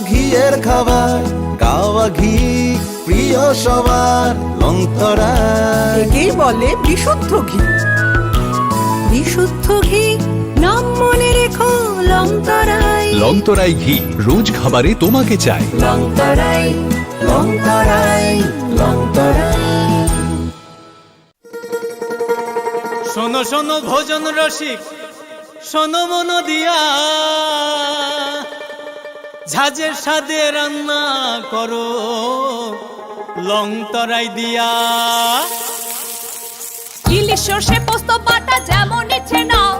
ঘিয়ের খাবার, গাওয়া ঘি প্রিয় সবার, লংতরাই। একেই বলে বিশুদ্ধ ঘি। বিশুদ্ধ ঘি নাম মনে রেখো, লংতরাই। লংতরাই ঘি রোজ খাবারে তোমাকে চাই। লংতরাই, লংতরাই, লংতরাই। শোনো শোনো ভোজন রসিক, শোনো মন দিয়া, ঝাঁঝের স্বাদে রান্না করো লংতরাই দিয়া। ইলিশ সর্ষে পোস্ত বাটা যেমন ইচ্ছে নাও,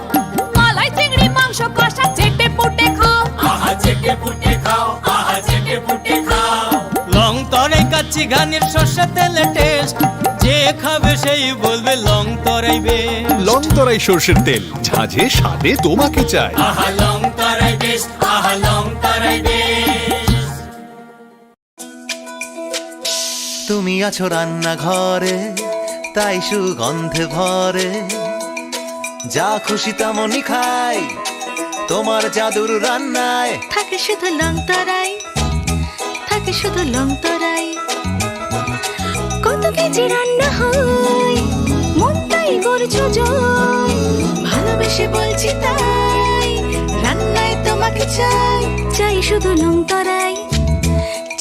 মালাই চিংড়ি মাংস কষা চেটে পুটে খাও। আহা চেটে পুটে খাও, আহা চেটে পুটে খাও। লংতরাই কাচ্চি ঘানির সর্ষে তেলে টেস্ট, যে খাবে সেই বলবে লংতরাই বেশ। লংতরাই সর্ষের তেল, ঝাঁঝে স্বাদে তোমাকে চাই। আহা লংতরাই বেশ, আহা লংতরাই বেশ। তুমি আছো রান্নাঘরে, তাই সুগন্ধে ভরে, যা খুশি তেমনই খাই তোমার জাদুর রান্নায়। থাকে শুধু লংতরাই, থাকে শুধু লংতরাই। কত কেজি রান্না হয়, মন তাই করছো জয়। ভালোবেসে বলছি তাই, রান্নায় তোমাকে চাই। চাই শুধু লংতরাই,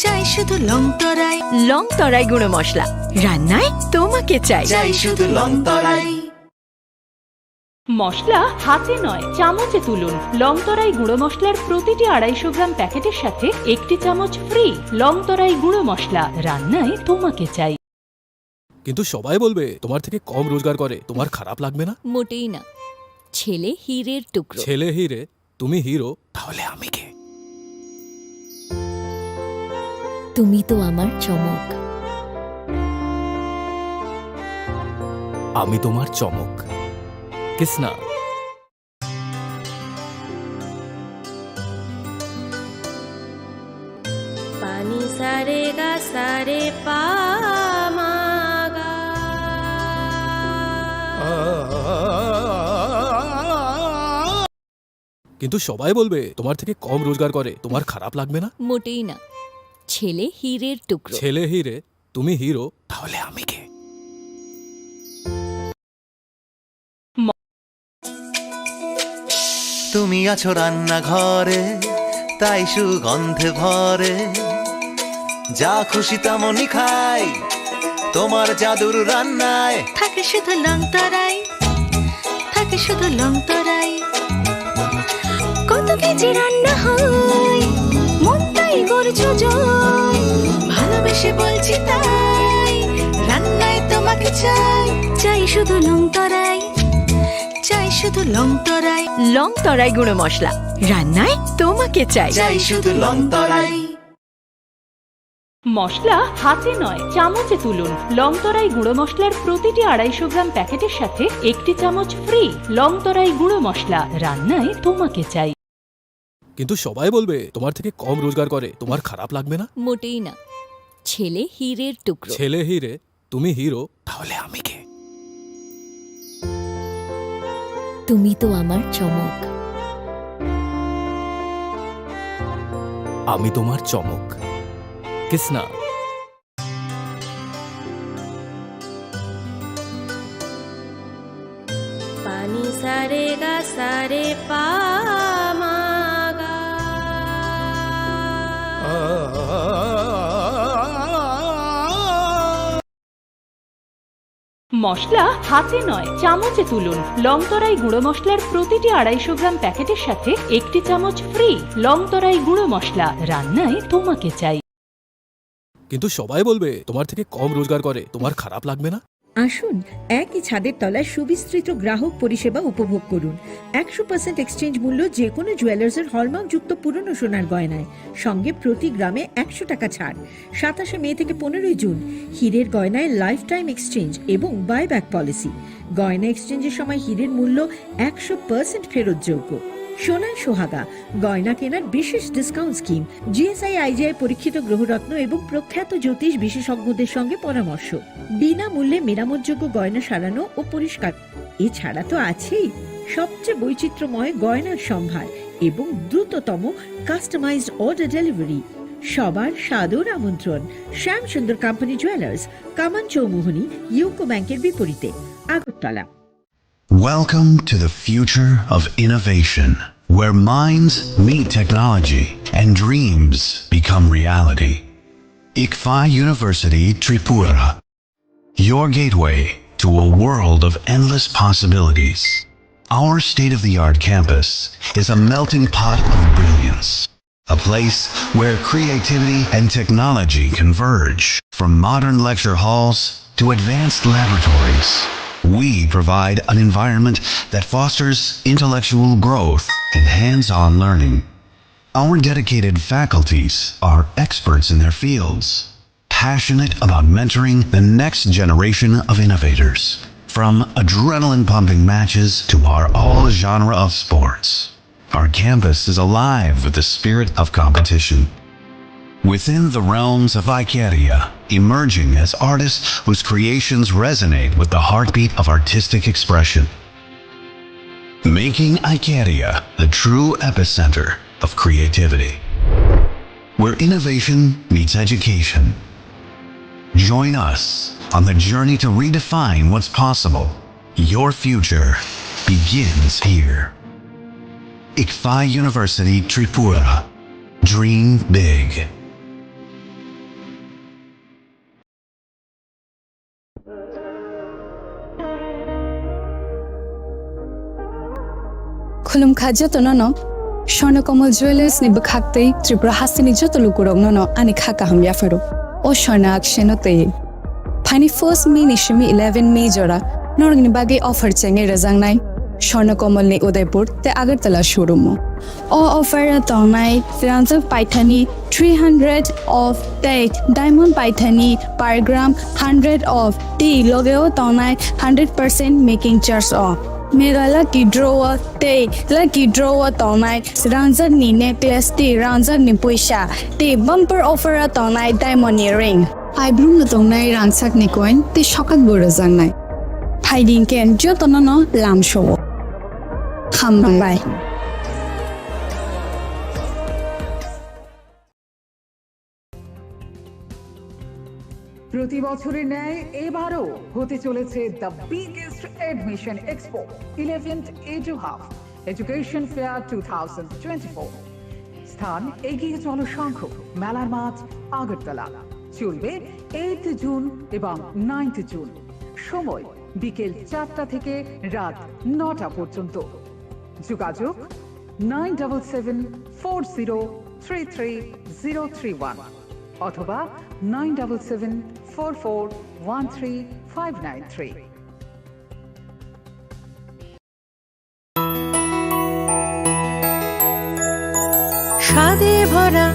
চাই শুধু লংতরাই। লংতরাই গুঁড়ো মশলা, রান্নায় তোমাকে চাই। চাই শুধু লংতরাই। মশলা হাতে নয় চামচে তুলুন। লংতরাই গুঁড়ো মশলার প্রতিটি 250 গ্রাম প্যাকেটের সাথে 1 চামচ ফ্রি। লংতরাই গুঁড়ো মশলা, রান্নায় তোমাকে চাই। কিন্তু সবাই বলবে তোমার থেকে কম রোজগার করে, তোমার খারাপ লাগবে না? মোটেই না, ছেলে হীরের টুকরো। ছেলে হিরে, তুমি হিরো, তাহলে আমি কে? তুমি তো আমার চমক। আমি তোমার চমক। কিসনা? পানি সারে গা সারে পা মা গা। কিন্তু সবাই বলবে তোমার থেকে কম রোজগার করে, তোমার খারাপ লাগবে না? মোটেই না, ছেলে হীরের টুকরো। ছেলে হিরে, তুমি হিরো, তাহলে আমি কে? তুমি আছো রান্নাঘরে, তাই সুগন্ধে ভরে, যা খুশি তেমনই খাই তোমার জাদুর রান্নায়। থাকে শুধু লংতরাই, থাকে শুধু লংতরাই। কত কেজি রান্না হয়, মন তাই করছো জয়। ভালোবেসে বলছি তাই, রান্নায় তোমাকে চাই। চাই শুধু লংতরাই, চাই শুধু লংতরাই। লংতরাই গুঁড়ো মশলা, রান্নায় তোমাকে চাই। চাই শুধু লংতরাই। মশলা হাতে নয় চামচে তুলুন। লংতরাই গুঁড়ো মশলার প্রতিটি 250 গ্রাম প্যাকেটের সাথে 1 চামচ ফ্রি। লংতরাই গুঁড়ো মশলা, রান্নায় তোমাকে চাই। কিন্তু সবাই বলবে তোমার থেকে কম রোজগার করে, তোমার খারাপ লাগবে না? মোটেই না, ছেলে হীরের টুকরো। ছেলে হিরে, তুমি হিরো, তাহলে আমি কে? তুমি তো আমার চমক। আমি তোমার চমক। কিসনা? পানি সারে গা সারে পা মা গা। মশলা হাতে নয় চামচে তুলুন। লংতরাই গুঁড়ো মশলার প্রতিটি 250 গ্রাম প্যাকেটের সাথে 1 চামচ ফ্রি। লংতরাই গুঁড়ো মশলা, রান্নায় তোমাকে চাই। কিন্তু সবাই বলবে তোমার থেকে কম রোজগার করে, তোমার খারাপ লাগবে না? আসুন একই ছাদের তলায় সুবিস্তৃত গ্রাহক পরিষেবা উপভোগ করুন। 100% এক্সচেঞ্জ মূল্য যে কোনো জুয়েলার্সের হলমার্কযুক্ত পুরনো সোনার গয়নায়, সঙ্গে প্রতি গ্রামে 100 টাকা ছাড়। 27 মে থেকে 15 জুন হীরের গয়নায় লাইফ টাইম এক্সচেঞ্জ এবং বাইব্যাক পলিসি। গয়না এক্সচেঞ্জের সময় হীরের মূল্য 100% ফেরতযোগ্য। সোনার সোহাগা গয়না কেনার বিশেষ ডিসকাউন্ট স্কিম, জিএসআই আইজিআই পরীক্ষিত গ্রহরত্ন এবং প্রখ্যাত জ্যোতিষ বিশেষজ্ঞদের সঙ্গে পরামর্শ, বিনামূল্যে মেরামতযোগ্য গয়না সারানো ও পরিষ্কার। এছাড়া তো আছেই সবচেয়ে বৈচিত্র্যময় গয়নার সম্ভার, এবং দ্রুততম কাস্টমাইজড অর্ডার ডেলিভারি। সবার সাদর আমন্ত্রণ শ্যাম সুন্দর কোম্পানি জুয়েলার্স, কামান চৌমুহনী, ইউকো ব্যাংকের বিপরীতে, Agartala. Welcome to the future of innovation, where minds meet technology and dreams become reality. ICFI University Tripura, your gateway to a world of endless possibilities. Our state-of-the-art campus is a melting pot of brilliance, a place where creativity and technology converge. From modern lecture halls to advanced laboratories, we provide an environment that fosters intellectual growth and hands-on learning. Our dedicated faculties are experts in their fields, passionate about mentoring the next generation of innovators. From adrenaline-pumping matches to our all-genre of sports, our campus is alive with the spirit of competition. Within the realms of Ikeria, emerging as artists whose creations resonate with the heartbeat of artistic expression. Making Ikeria the true epicenter of creativity, where innovation meets education. Join us on the journey to redefine what's possible. Your future begins here. ICFI University Tripura. Dream big. Khulum khaja to no Shornakomal Jewelers ni bakhakte Tripura hasini joto lukurong no ani khaka ham yafaro o shorna aksheno te Pani first May ni shimi 11 May jora norgni bage offer chenge razang nai Shornakomal ni Udaipur te Agartala showroom o offer tonai Firanza Paithani 300 of date diamond Paithani per gram 100 of tea logeo tonai 100% making charge off Mega lucky drawer day, lucky drawer tonight. Ranzar ni necklace day, ranzar ni puisha day. Bumper offer a tonight diamond earring. I bloom the tonight ransak ni coin. They shocked burazang night. Hiding can jotono lamb show. Hambai. প্রতি বছরের ন্যায় এবারও হতে চলেছে the biggest admission expo 11th edu hub education fair 2024 স্থান এগিয়ে চলো শঙ্খ মেলার মাঠ আগরতলা চলবে 8th জুন এবং 9th জুন সময় বিকেল 4টা থেকে রাত 9টা পর্যন্ত যোগাযোগ 9774033031 অথবা 9774413593 স্বাদে ভরা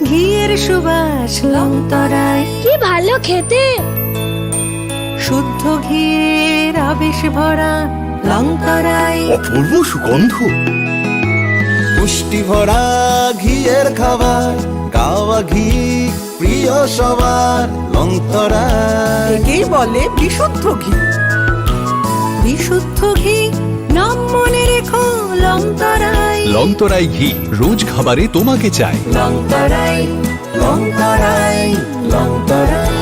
ঘিয়ের সুবাস লংতরায় কি ভালো খেতে শুদ্ধ ঘিয়ের আবেশ ভরা লংতরায় অপূর্ব সুগন্ধ পুষ্টি ভরা ঘিয়ের খাবার গাওয়া ঘি প্রিয় সবার লংতরা একেই বলে বিশুদ্ধ ঘি বিশুদ্ধ ঘি নাম মনে রেখো লংতরাই লংতরাই ঘি রোজ খাবারে তোমাকে চাই লংতরাই লংতরাই লংতরাই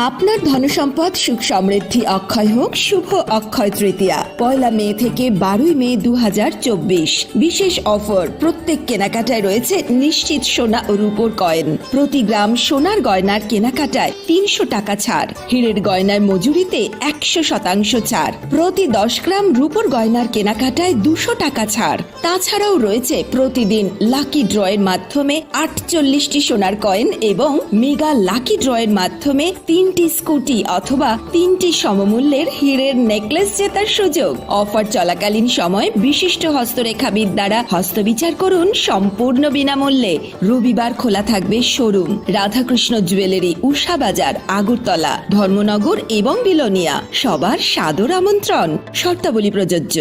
আপনার ধনসম্পদ সুখ সমৃদ্ধি অক্ষয় হোক শুভ অক্ষয় তৃতীয়া 1 মে থেকে 12 মে 2024 বিশেষ অফার প্রত্যেক কেনাকাটায় রয়েছে নিশ্চিত সোনা ও রূপোর কয়েন প্রতি গ্রাম সোনার গয়নার কেনাকাটায় 300 টাকা ছাড় হীরের গয়নার মজুরিতে 100% ছাড় প্রতি 10 গ্রাম রূপোর গয়নার কেনাকাটায় 200 টাকা ছাড় তাছাড়াও রয়েছে প্রতিদিন লাকি ড্রয়ের মাধ্যমে 48টি সোনার কয়েন এবং মেগা লাকি ড্রয়ের মাধ্যমে 3টি স্কুটি অথবা 3টি সমমূল্যের হীরের নেকলেস জেতার সুযোগ অফার চলাকালীন সময় বিশিষ্ট হস্তরেখাবিদ দ্বারা হস্তবিচার করুন সম্পূর্ণ বিনামূল্যে রবিবার খোলা থাকবে শোরুম রাধাকৃষ্ণ জুয়েলারি উষা বাজার আগরতলা ধর্মনগর এবং বিলোনিয়া সবার সাদর আমন্ত্রণ শর্তাবলী প্রযোজ্য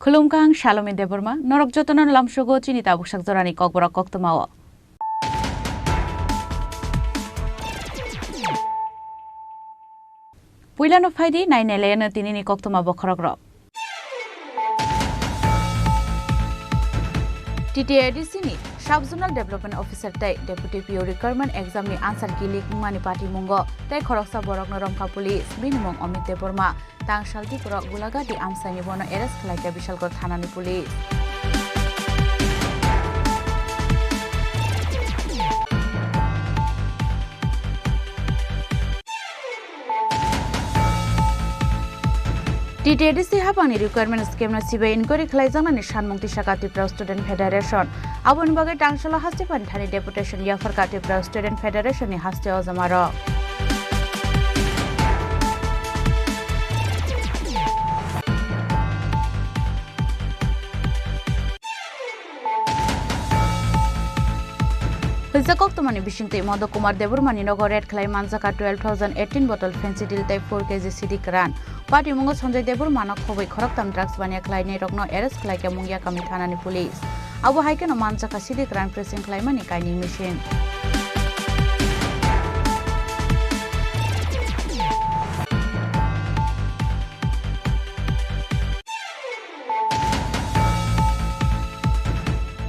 Khulumkang Shalome Deborma, Norok Jotonon Lamshogo, Chini Tabukshak Zorani Kokborok Koktomawa. Puilano Faidi, 9 Elena Tinini Koktoma Bokorogro. TTADC ni Sub-Zonal Development Officer tai Deputy PO Recruitment Exam ni answer kilik mani party mungo tai Khoroksa Borok Noromka Police binimong Amit Deborma tang Shaldi Purok Gulaga di Amsani Bono arrest khlaika Bishalkot Thanani Police. TTADC hapani requirement scheme na sibai inquiry khlaijana ni Sanmung Tisaka Tripura Student Federation abon bagai tangshala haste panthani deputation yafarka Tripura Student Federation ni haste ozamaro Hizakok tomani bishingte Modo Kumar Deburmani Nogo Red Clay Manzaka 12,018 bottle fancy deal type 4 kg CD Kran Party Mungo Sonjay Deburmana Khoboi Khoroktam drugs bania Clay ne rokno arrest Clay ke Mungya Kami Thanani police Abu Haike no Manzaka CD Kran pressing Clay mani kaini machine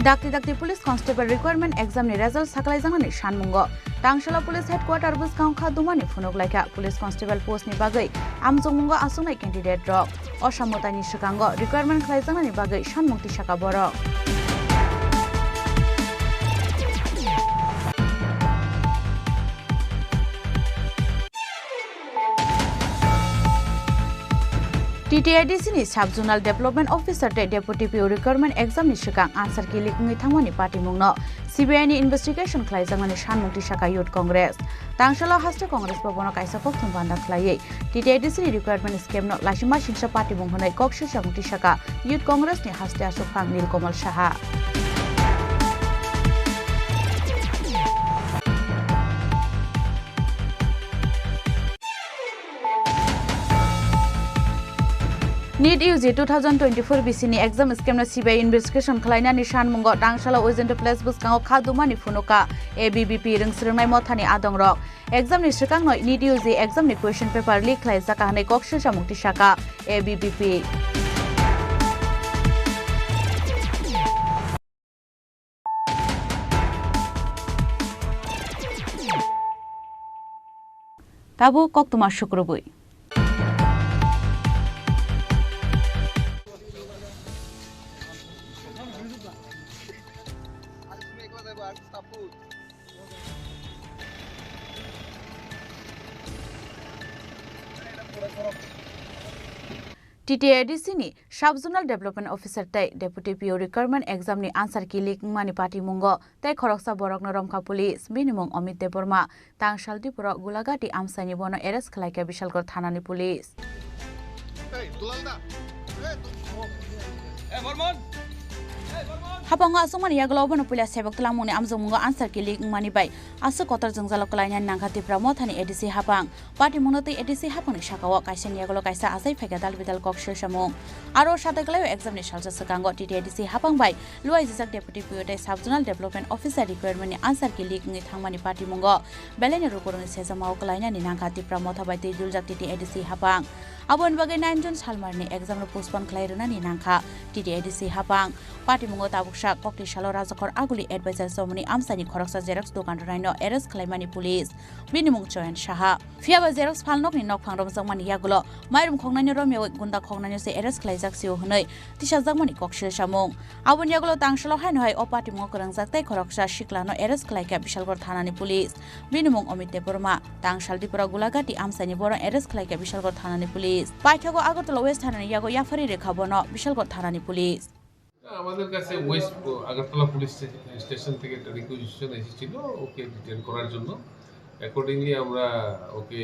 Dakti Police Constable Requirement Exam ni result saklai jangani Sanmungo Tangshala Police Headquarter bus kaungkha dumani phunok laika Police Constable post ni bagai amjongmungo asungnai candidate rok osamotani sikango requirement khlai jangani bagai Sanmung Tisaka borok TTADC ni Sub-Zonal Development Officer te Deputy PO Recruitment Exam ni sikang answer kilik ngi thangmani party mungno CBI ni investigation khlai jangani Sanmung Tisaka Youth Congress tangshala haste Congress bono kaisa kokthum banda khlai TTADC ni requirement scheme no lasima singsa party mung honai kokshi Sanmung Tisaka Youth Congress ni haste asufang Nilkomal Saha NEET UG 2024 BC ni exam scheme na CBI investigation khlaina ni Sanmungo tangshala Ojento Place buskango khadumani phunuka ABBP ringsringnai mothani adongrok exam ni sikang noi NEET UG exam ni question paper leak khlai jaka hanai kokshi Sanmung Tisaka ABBP Tabu koktuma shukrubui TTADC ni Sub-Zonal Development Officer tai Deputy PO Recruitment Exam ni answer kilik mani party mungo tai Khoroksa Borok Noromka Police binimong Amit Deborma tangshal Tripura Gulagati Amsani bono arrest khlaika Bishalkot Thanani Police Haponga asumani yaglo bono pulia sebok tlamuni amjongmungo answer kilik mani bai asu kotar jongjalo kalaina nangka Tripura mothani ADC hapang party munoti ADC hapangni sakawo kaisa yaglo kaisa asai phega dal bidal kokshir samung aro sataklau exam ni salsa sakango TTADC hapang bai luai jijak Deputy PO tai Sub-Zonal Development Officer requirement ni answer kilik ngi thangmani party mungo belene rukoroni sejamao kalaina ni nangka Tripura motha bai te juljak TTADC hapang abon bagai 9 jon salmarni exam no postpone khlairuna ni nangka TTADC hapang party mungo tabuksa kokti salo rajakor aguli advisor somni amsani Khoroksa Xerox dokan raino arrest khlaimani police binimung Joyan Saha fiaba Xerox phalnok ni nok phangrom jangmani yagulo mairum khongnani romyo gunda khongnani se arrest khlaijak siu hunai tisa jangmani kokshir samung abon yagulo tangshalo haino hai o party mungo korangjak tai Khoroksa siklano arrest khlaika Bishalkot Thanani police binimung Amit Deborma tangshal Tripura Gulagati amsani boro arrest khlaika Bishalkot Thanani police paithago Agartala West Thanani yago yafari rekha bono Bishalkot Thanani police আমাদের কাছে West Agartala police station থেকে একটা requisition এসেছিল ওকে detain করার জন্য accordingly আমরা ওকে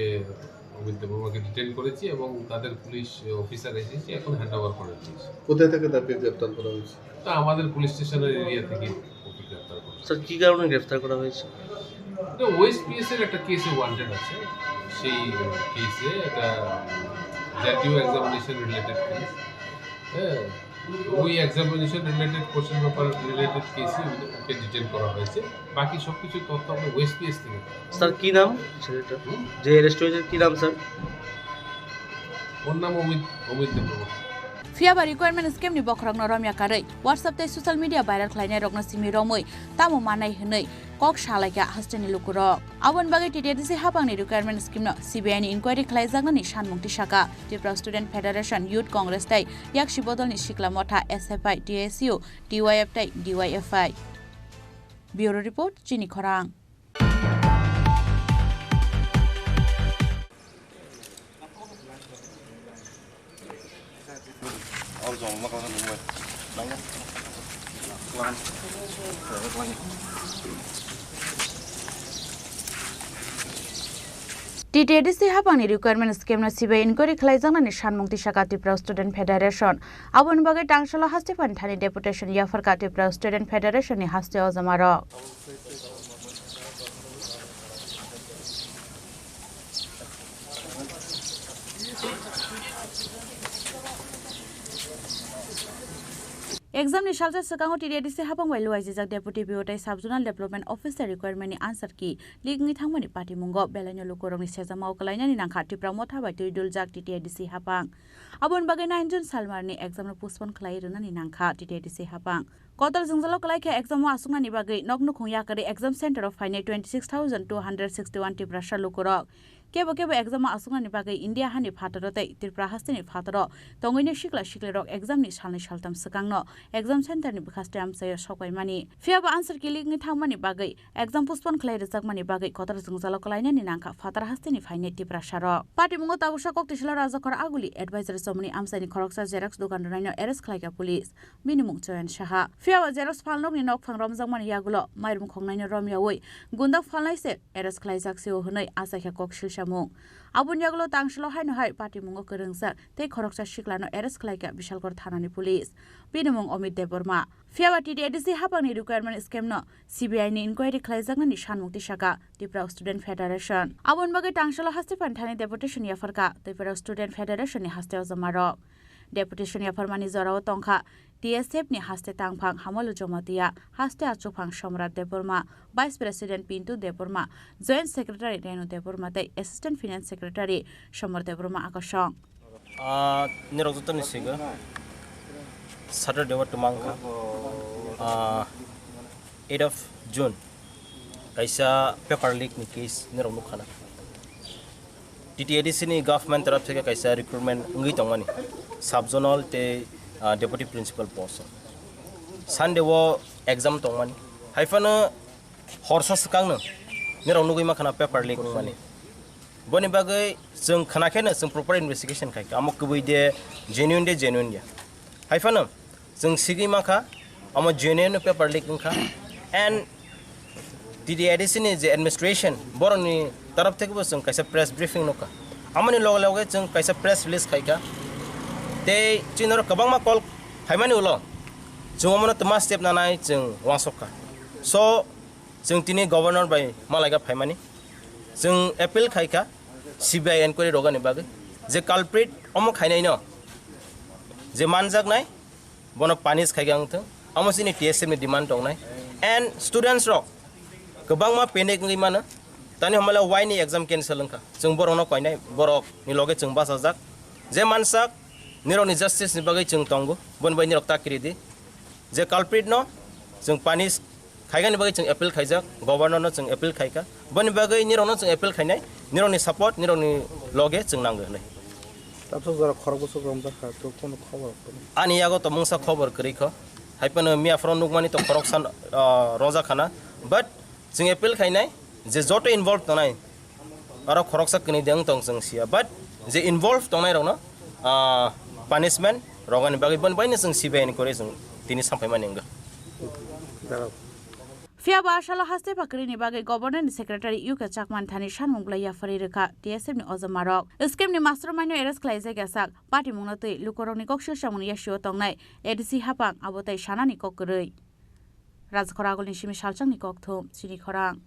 Amit দেববর্মাকে detain করেছি এবং তাদের পুলিশ অফিসার এসেছে এখন হ্যান্ডওভার করে দিয়েছে কোথা থেকে তাকে গ্রেফতার করা হয়েছে তা আমাদের পুলিশ স্টেশনের এরিয়া থেকে ওকে গ্রেফতার করা স্যার কী কারণে গ্রেফতার করা হয়েছে এটা ওয়েস্ট পিএস এর একটা কেসে ওয়ান্টেড আছে সেই কেসে এটা জাতীয় এক্সামিনেশন রিলেটেড কেস ওই examination related question paper related কেসে ওকে ডিটেন করা হয়েছে। বাকি সব কিছু তথ্য আমরা ওয়েস্ট পিএস থেকে। স্যার কি নাম ছেলেটা যে অ্যারেস্ট হয়েছে, কি নাম স্যার? ওর নাম Amit Debbarma. Fiaba requirement scheme ni bokrang no romya karai WhatsApp te social media viral khlainai rokna simi romoi tamo manai hnei kok shalaiga hasteni lukurok abon bagai TTDC hapang ni requirement scheme no CBI ni inquiry khlaijagna ni sanmungti saka Tripura Student Federation Youth Congress tai yak shibodol ni shikla motha SFI TSU TYF tai DYFI Bureau Report Chini Khorang TTDC hapang ni requirement scheme no CBI inquiry khlaijagna ni sanmungti saka Tripura Student Federation abon bagai tangshala haste pan thani deputation yafarka Tripura Student Federation ni haste ojamaro Exam ni shalta sakango TTDC hapang bai luai jijak deputy BOTI subzonal development officer requirement ni answer ki ligni thangmani party mungo belanyo lukorong ni sejamau kalaina ni nangkha Tripura motha bai tuidul jak TTDC hapang abon bagai 9 June salmar ni exam no postpone khlai runa ni nangkha TTDC hapang kotor jungzalo kalai kha exam mo asungna ni bagai noknu khungya kare exam center of fine 26261 Tripura shalukorok kebo exam ma asunga ni bagai India hani phataro tei Tripura haste ni phataro tongoi shikla rok exam ni salni saltam sakangno exam center ni bukhaste amsayo sokai mani fiaba answer kiling ni thangmani bagai exam postpone khlai rejak mani bagai kotar jungjalo kalaina ni nangkha phatar haste ni faine Tripura sharo party mungo tabusha kok tisla rajakor aguli advisor somni amsani khoroksa xerox dukan raino arrest khlaika police minimum choyan saha fiaba xerox phalnok ni nok phangram jangmani yagulo mairum khongnai romyaoi gunda phalnai se arrest khlaijak se honai asakha kok mung abun yaglo tangshlo haino hai party mungo kerengsa tei khoroksa shiklano arrest khlaika bishalkor thanani police binimung Omit Deborma fiaba TTDC hapangni requirement scheme no CBI ni inquiry khlaijakna ni sanmukti saka Tripura Student Federation abun bagai tangshlo haste panthani deputation yafarka Tripura Student Federation ni haste ojamaro deputation yafarmani jorao tongkha TSF ni haste tangphang hamalo jomatia haste achukphang Somrat Deborma Vice President Pintu Deborma Joint Secretary Renu Deborma tei Assistant Finance Secretary Somar Deborma akashong nirokjotoni siga Saturday wa tumangka 8 of June kaisa paper leak ni case niroknu khana TTDC ni government taraf theke kaisa recruitment ngi tongmani subzonal te deputy principal post Sunday wo exam tongmani haifana horsa sakangno niroknu gima khana paper leak mani boni bagai जों khanakhena जों proper investigation khai amok kubui de genuine dia haifana जों sigi makha amo genuine paper leak kha and TTDC ni je administration boroni taraf theke bo जों kaisa press briefing noka amani log जों kaisa press release khai ka te chinor kabangma call haimani ulo जों amona tama step nanai जों wangsokka so जों tini governor bai malaiga phaimani जों appeal khai ka CBI inquiry rogani bagai je culprit omo khainai no je manjak nai bono punish khaigang thang omo sini TSM ni demand tongnai and students rok kobangma panic ngi mana tani hamala why ni exam cancel angka jung borok no koinai borok ni loge jung basajak je mansak nironi justice ni bagai jung tongo bon bai ni rokta kridi je culprit no jung punish खाइगानि बागै जों appeal खाइजाक गभर्नरनो जों appeal खाइका बनि बागै निरनो जों appeal खाइनाय निरनि support निरनि लगे जों नांगो नै तातो जरा खरगसो गमजा खातो कोनो खबर आनि यागो त मुंसा खबर करिखो हाइपन मिया फ्रन नुगमानि त खरगसान रजा खाना बट जों एपिल खाइनाय जे जतो इनभल्व तनाय आरो खरगसा कनि दें तंग जों Siya but J involve तनाय रनो punishment रगानि बागै बन बायनो जों सिबायनि करे जों तिनि सामफाय मानिंगो Fiaba ashala haste pakri ni bagai governor ni secretary UK Chakman thani sanmungla yafari rekha TSF ni ojamarok scheme ni mastermind no arrest khlaijak gasak party mungnatei lukorok ni kokshil samuni yasio tongnai ADC hapang abotai sanani kokkorei Rajkhoragol ni simi salchang ni kokthum Chini Khorang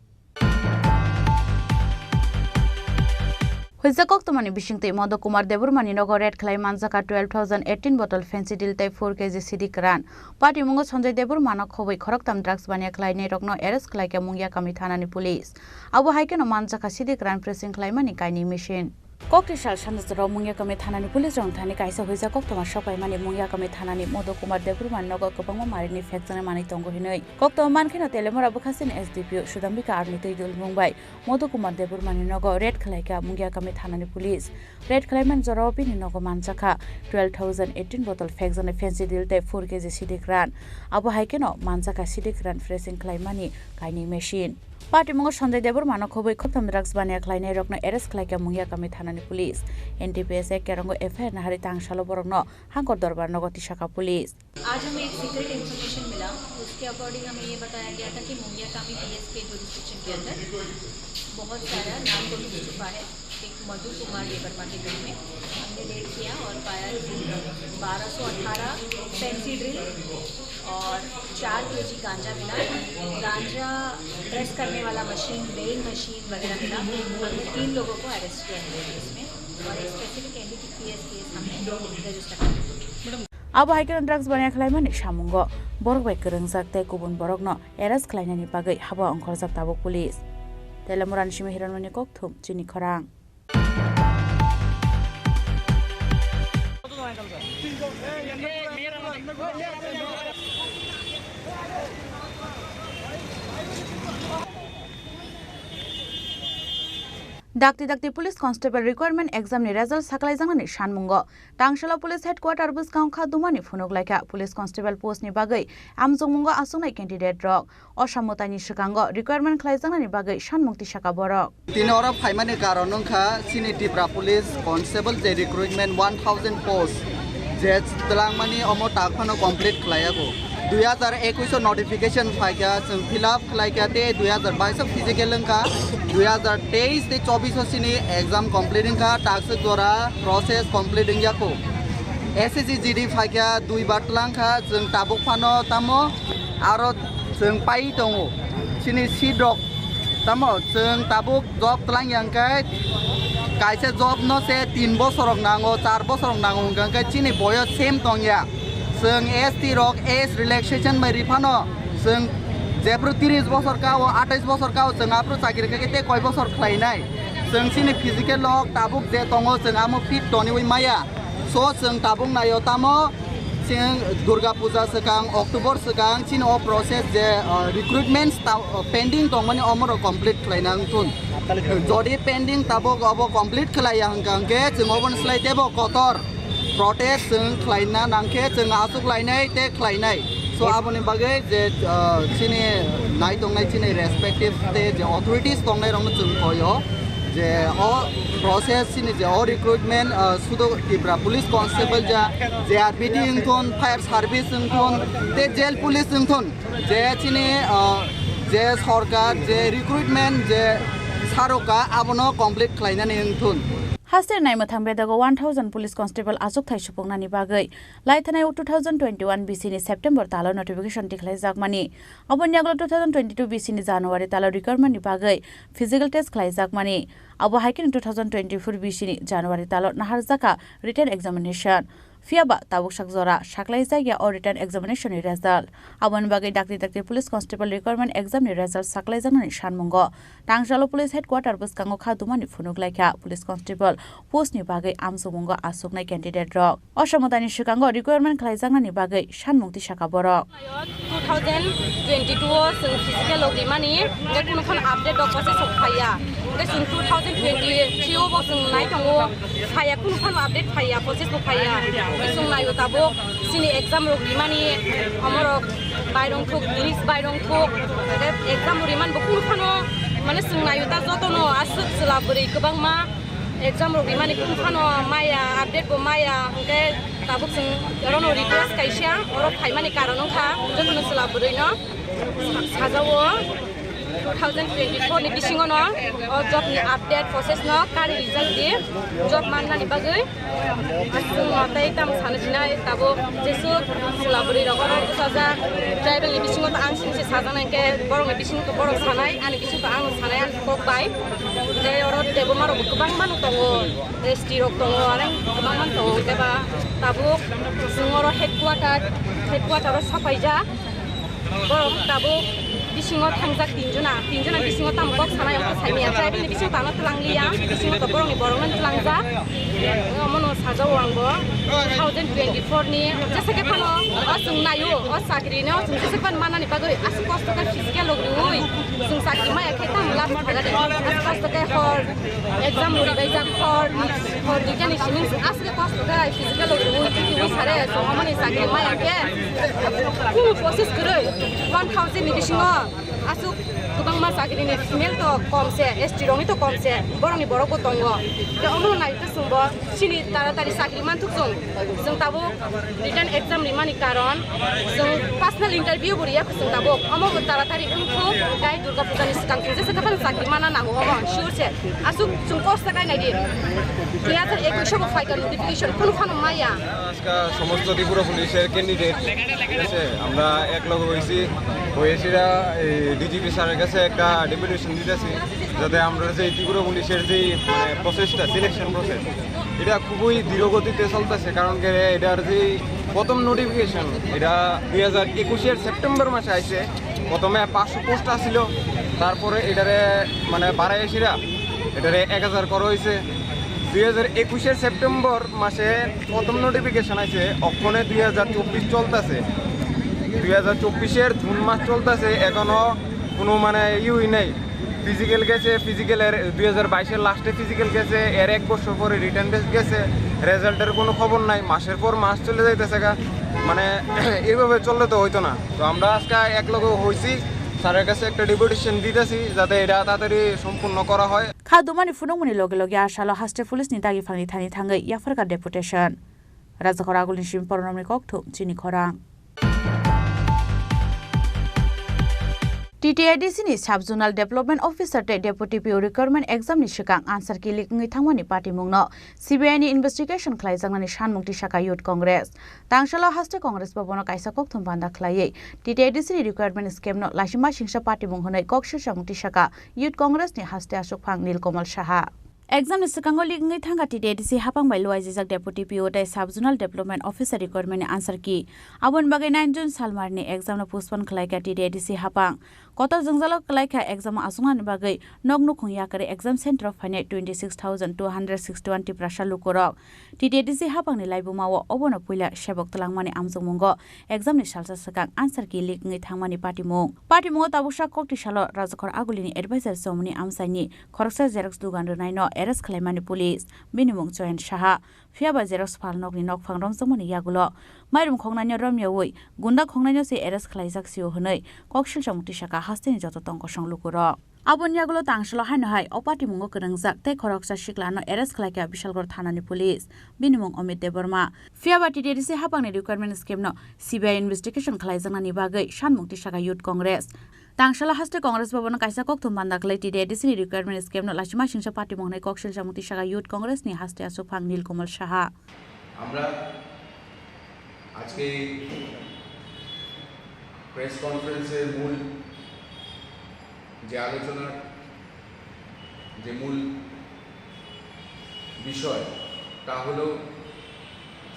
Huizakok tumani bishingte Modo Kumar Deburmani Nogo Red Clay Manzaka 12,018 bottle fancy deal type 4 kg CD Kran. Party Mungo Sonjay Deburmana Khowai Khoroktam drugs bania Clay Rokno arrest Clay Mungya Kamithanani police. Abu Haiken Manzaka CD Kran pressing Claymani Kaini machine. Kokishal Shandro Mungya Kamithanani police on Tani Kaisa Huizakok Tomasho Mani Mungya Kamithanani Modo Kumar Deburman Nogo Kopama Marini Factor Mani Tongo Hinoi. Kokto Mankina Telemora Bukasin SDPU Sudambika Arniti Dul Mumbai. Modo Kumar Deburmani Nogo Red Clay Mungya Kamithanani police. Red Clayman Zorobi Nogo Manzaka 12,018 bottle fags on a fancy deal type 4 kg CD Kran. Abu Haikeno Manzaka CD Kran pressing Claymani Kaini machine. Party Mungo Sonjay Deburmana Khowai Khoptam drugs bania Clay Rokno arrest Clay Mungya Kamithanani police. NTPS Kerango FIR Nahari Tangshalo Borogno Hankor Dorbar Nogo Tishaka police. आज हमें एक secret information मिला उसके according हमें ये बताया गया था कि मुंगिया कामी पीएस के जुरिस्डिक्शन के अंदर बहुत सारा नाम को मिल चुका है एक मधु कुमार लेबरमा के घर में हमने रेड किया और पाया 1218 फैंसी ड्रिल और 4 kg गांजा मिला गांजा प्रेस करने वाला मशीन वेइंग मशीन वगैरह मिला हमने 3 लोगों को अरेस्ट किया है इसमें और एक स्पेसिफिक NDPS केस हमने रजिस्टर किया। Abu Haiken drugs bania Claymani Shamungo Borok by Kurungzak Te Kubun Borogno arrest Claynani Bagai Haba on Korzatabo police. Telemuran Shimihiran Koktum Chini Khorang. Dakti Police Constable Requirement Exam ni result saklai jangnani shanmungo. Tangshala Police Headquarter Buskang Khadumani Funoglaika Police Constable Post ni bagai Amzongmungo Asungai candidate rok. Oshamotani Shikango Requirement Klai jangnani bagai shanmukti shaka borok. Tinora Paimani Karononka Chini Khorang Police Constable the recruitment 1000 posts. Jets Telangmani Omo Takano complete Klayago. 2021 notification फाइया जों fill up खालायखाते 2022 physical का 2023 ते 24 सिनी exam completing का task द्वारा process completing याको SSC GD फाइया 2 बाटलां का जों Tabuk फानो तामो आरो जों पाइ दङो सिनी सिडक तामो जों ताबुक जॉब तलां यांकाय कायसे जॉब न से 3 बोसोर नांगो 4 बोसोर नांगो गंका चिनी बयो सेम तंगया जों एसटी रक एज रिलैक्सेशन बाय रिफानो जों जेब्रु 30 बोसोर का 28 बोसोर का जों आप्रो चाकरि के कय बोसोर खलायनाय जों सिनि फिजिकल लक ताबुक जे दङो जों आमो फिट टनि वे माया सो जों ताबुक नायो तामो जों दुर्गा पूजा सकां अक्टोबर सकां चिन अ प्रोसेस जे रिक्रुटमेंट पेंडिंग दंमोन अमरो कंप्लीट खलायनां तुन जदि पेंडिंग ताबुक अब कंप्लीट खलाया हंगांगे जों अबन स्लाइटेबो कतर protest जों खलायना नांखे जों आसुक लायनाय ते खलायनाय सो आबनि बागै जे चिनि नाय दंनाय चिनि रेस्पेक्टिव ते जे अथॉरिटीज दंनाय रंग जों कयो जे a process Chini J a recruitment सुदो त्रिपुरा पुलिस कांस्टेबल जा जे आरपीटी इंथन फायर सर्विस इंथन ते जेल पुलिस इंथन जे चिनि जे सरकार जे recruitment J सारोका आबनो complete खलायनानै इंथन Haster nai mathang bedago 1000 police constable asuk thai supungnani bagai laithanai 2021 BC ni September talo notification tikhlai jakmani abonyaglo 2022 BC ni January talo requirement ni bagai physical test khlai jakmani abo haikin 2024 BC ni January talo nahar jaka written examination Fiaba tabuk sakjora saklai jaya or written examination ni result abon bagai dakti police constable requirement exam ni result saklai janani shanmungo Tangshala Police Headquarter Buskango Khadumani Funuglaika Police Constable post ni bagai amsumungo asuknai candidate rok Oshamotani Shikango requirement khlai janani bagai shanmukti shaka borok 2022 जों physical of the money जे कुनु खन update दक से सब फाया जे जों 2023 अब जों नाय दङो फाया कुनु खन update फाया process को फाया जों नायो ताबो सिनि exam रक माने हमरो बायरं थुक लिस्ट बायरं थुक exam रिमान बो कुनु खन माने जों नायो ता जतनो आसुक सलाबरै गोबां मा exam रक माने कुनु खन माया update बो माया ओके ताबुक जों रनो रिक्वेस्ट कायसिया अरो फाय माने कारण खा जतनो सलाबरै न साजावो 2024 ni bisingo no job ni update process no kari result di job manna ni bagai asu matai tam sanajina tabo jesu sulaburi rogor saja tribal ni bisingo ta ang singse sajana ke borong ni bisingo to borong sanai ani bisingo to ang sanai an kok bai de oro tebo maro kubang manu tongo sti rok tongo areng kubang man tongo keba tabo sungoro headquarter ro sapaija borong tabo bisingo tangjak tinjuna bisingo tam kok sana yang saimia tribal ni bisingo tano tulanglia bisingo to borong nan tulangja ngomono sajau angbo 2024 ni jese ke pano asung nayo asakri no jese pan mana ni bagai asu kosto ka physical logui sung sakri ma eketa mula bhaga de asu kosto ke for exam muri baija for dikan isinin asu ke kosto ka physical logui ki sare so amani sakri ma eke ku process kare 1000 ni bisingo asu kubang mas sakri ni female to komse st rongi to komse borong ni borok tongo ke omo nai to sumbo chini taratari sakri man tukung sung tabo written exam ni mani karon sung personal interview buriya sung tabo omo taratari unko dai durga puja ni sikang je se kapan sakri mana na omo sure se asu sung kosta kai nai di 2021 ফাইকার notification কোন Fanon মায়া আজকে সমস্ত ত্রিপুরা পুলিশের candidate আছে আমরা একলগ হয়েছিরা DGP স্যারের কাছে একটা ডেপুটেশন দিতেছি যাতে আমরা যে ত্রিপুরা পুলিশের যে প্রসেসটা সিলেকশন প্রসেস এটা খুবই ধীরগতিতে চলতেছে কারণ এটার যে প্রথম নোটিফিকেশন এটা 2021 সেপ্টেম্বর মাসে আইছে প্রথমে 500 পোস্ট আসছিল তারপরে এটারে মানে বাড়াই এসিরা এটারে 1000 করা হয়েছে 2021 সেপ্টেম্বর মাসে প্রথম নোটিফিকেশন আছে অক্ষণে 2024 চলতেছে 2024 জুন মাস চলতেছে এখনো কোনো মানে ইউই নেই ফিজিক্যাল গেছে ফিজিক্যালের 2022 লাস্টে ফিজিক্যাল গেছে এর 1 বছর পরে রিটার্ন টেস্ট গেছে রেজাল্টের কোনো খবর নাই মাসের পর মাস চলে যাইতেছে মানে এইভাবে চললে তো হইতো না তো আমরা আজকে একলগে হইছি স্যারের কাছে একটা ডেপুটেশন দিতেছি যাতে এটা তাড়াতাড়ি সম্পূর্ণ করা হয় খাদুমানি ফুনমুনি লগে লগে আশালো হাস্তে পুলিশ নি দাগি ফাংনি থানি থাঙ্গै ইয়াফারকা ডেপুটেশন রাজখর আগুলিন সিম পরনমনি কক্থু চিনি খরাং TTIDC ni Sub-Zonal Development Officer te Deputy PO Recruitment Exam ni shikang answer ki likngi thangmani party mungno CBI ni investigation khlaijangani shanmungti shaka Youth Congress tangshala haste Congress babono kaisa kokthum banda khlaiye TTIDC ni recruitment scheme no lashima singsa party munghonai kokshir shamungti shaka Youth Congress ni haste ashok phang Nilkomal Saha Exam ni sekango ligngi thanga TTIDC hapang bai luai jijak Deputy PO dai Sub-Zonal Development Officer recruitment ni answer ki abon bagai 9 June salmar ni exam no postpone khlaika TTIDC hapang kotor jongzalo khlaika exam asunga ni bagai nognu khungya kare exam center phane 26261 tiprasha lukorok TTIDC hapang ni laibumawo obono puila sebok talangmani amjungmungo exam ni salsa sekang answer ki ligngi thangmani party mung tabusha kokti salo rajakhor agulini advisor somni amsaini khoroksa xerox dugan naino arrest khlaimani police binimung join saha fiaba xerox fal nokni nok phangrong jomoni yagulo mairum khongnani romyawui gunda khongnani se arrest khlaijak siu honai kokshil samukti saka hasteni joto tongko songlukuro abon yagulo tangslo haino hai opati mungo krangjak te khoroksa siklano arrest khlaika bishalgor thanani police binimung Amit Deborma fiaba TTIDC hapangni requirement scheme no CBI investigation khlaijanani bagai shanmukti saka Youth Congress tangshala haste Congress babono kaisa kokthum banda khlai TTIDC ni requirement scheme no lashima singsa party mongnai kokshil samukti saka Youth Congress ni haste asuk phang Nilkomal Saha আমরা আজকে press কনফারেন্সের মূল যে আলোচনার যে মূল বিষয় তা হলো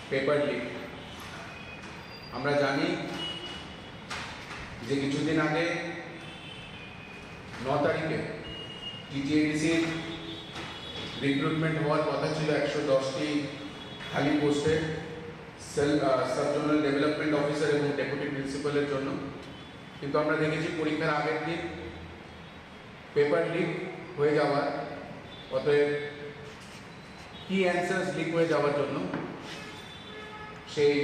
পেপার লিক আমরা জানি যে কিছুদিন আগে 9 তারিখে টিটিআইডিসির রিক্রুটমেন্ট হওয়ার কথা ছিল 110টি খালি পোস্টে সাব-জোনাল ডেভেলপমেন্ট অফিসার এবং ডেপুটি প্রিন্সিপালের জন্য কিন্তু আমরা দেখেছি পরীক্ষার আগের দিন পেপার লিক হয়ে যাওয়ার অতএব কি অ্যান্সার্স লিক হয়ে যাওয়ার জন্য সেই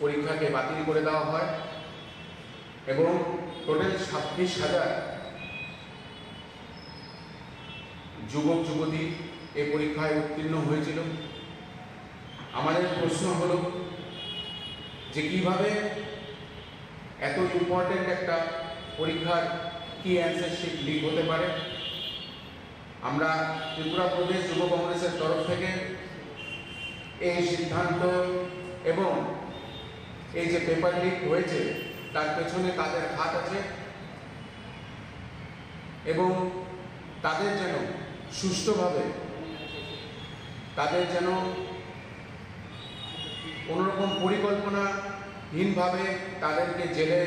পরীক্ষাকে বাতিল করে দেওয়া হয় এবং টোটাল 26,000 যুবক যুবতী এই পরীক্ষায় উত্তীর্ণ হয়েছিল আমাদের প্রশ্ন হলো যে কিভাবে এত ইম্পর্টেন্ট একটা পরীক্ষার কি অ্যান্সার শিট লিক হতে পারে। আমরা ত্রিপুরা প্রদেশ যুব কংগ্রেসের তরফ থেকে এই সিদ্ধান্ত এবং এই যে পেপার লিক হয়েছে তার পেছনে তাদের হাত আছে এবং তাদের যেন সুষ্ঠুভাবে, তাদের যেন কোনোরকম পরিকল্পনাহীনভাবে তাদেরকে জেলে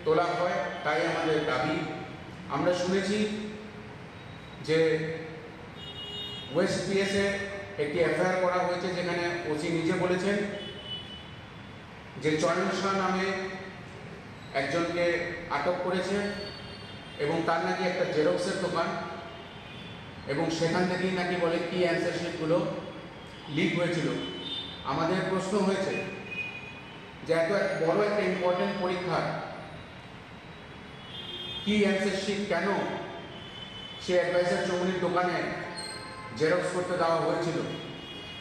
তোলা হয়, তাই আমাদের দাবি। আমরা শুনেছি যে ওয়েস্ট পিএসে একটি এফআইআর করা হয়েছে, যেখানে ওসি নিজে বলেছেন যে চয়ন শাহ নামে একজনকে আটক করেছে এবং তার নাকি একটা জেরক্সের দোকান, এবং সেখান থেকেই নাকি বলে কি অ্যান্সার শিটগুলো লিক হয়েছিল। আমাদের প্রশ্ন হয়েছে যে এত বড় একটা ইম্পর্টেন্ট পরীক্ষা কি অ্যান্সার শিট কেন সে অ্যাডভাইজার চৌমনির দোকানে জেরক্স করতে দেওয়া হয়েছিল?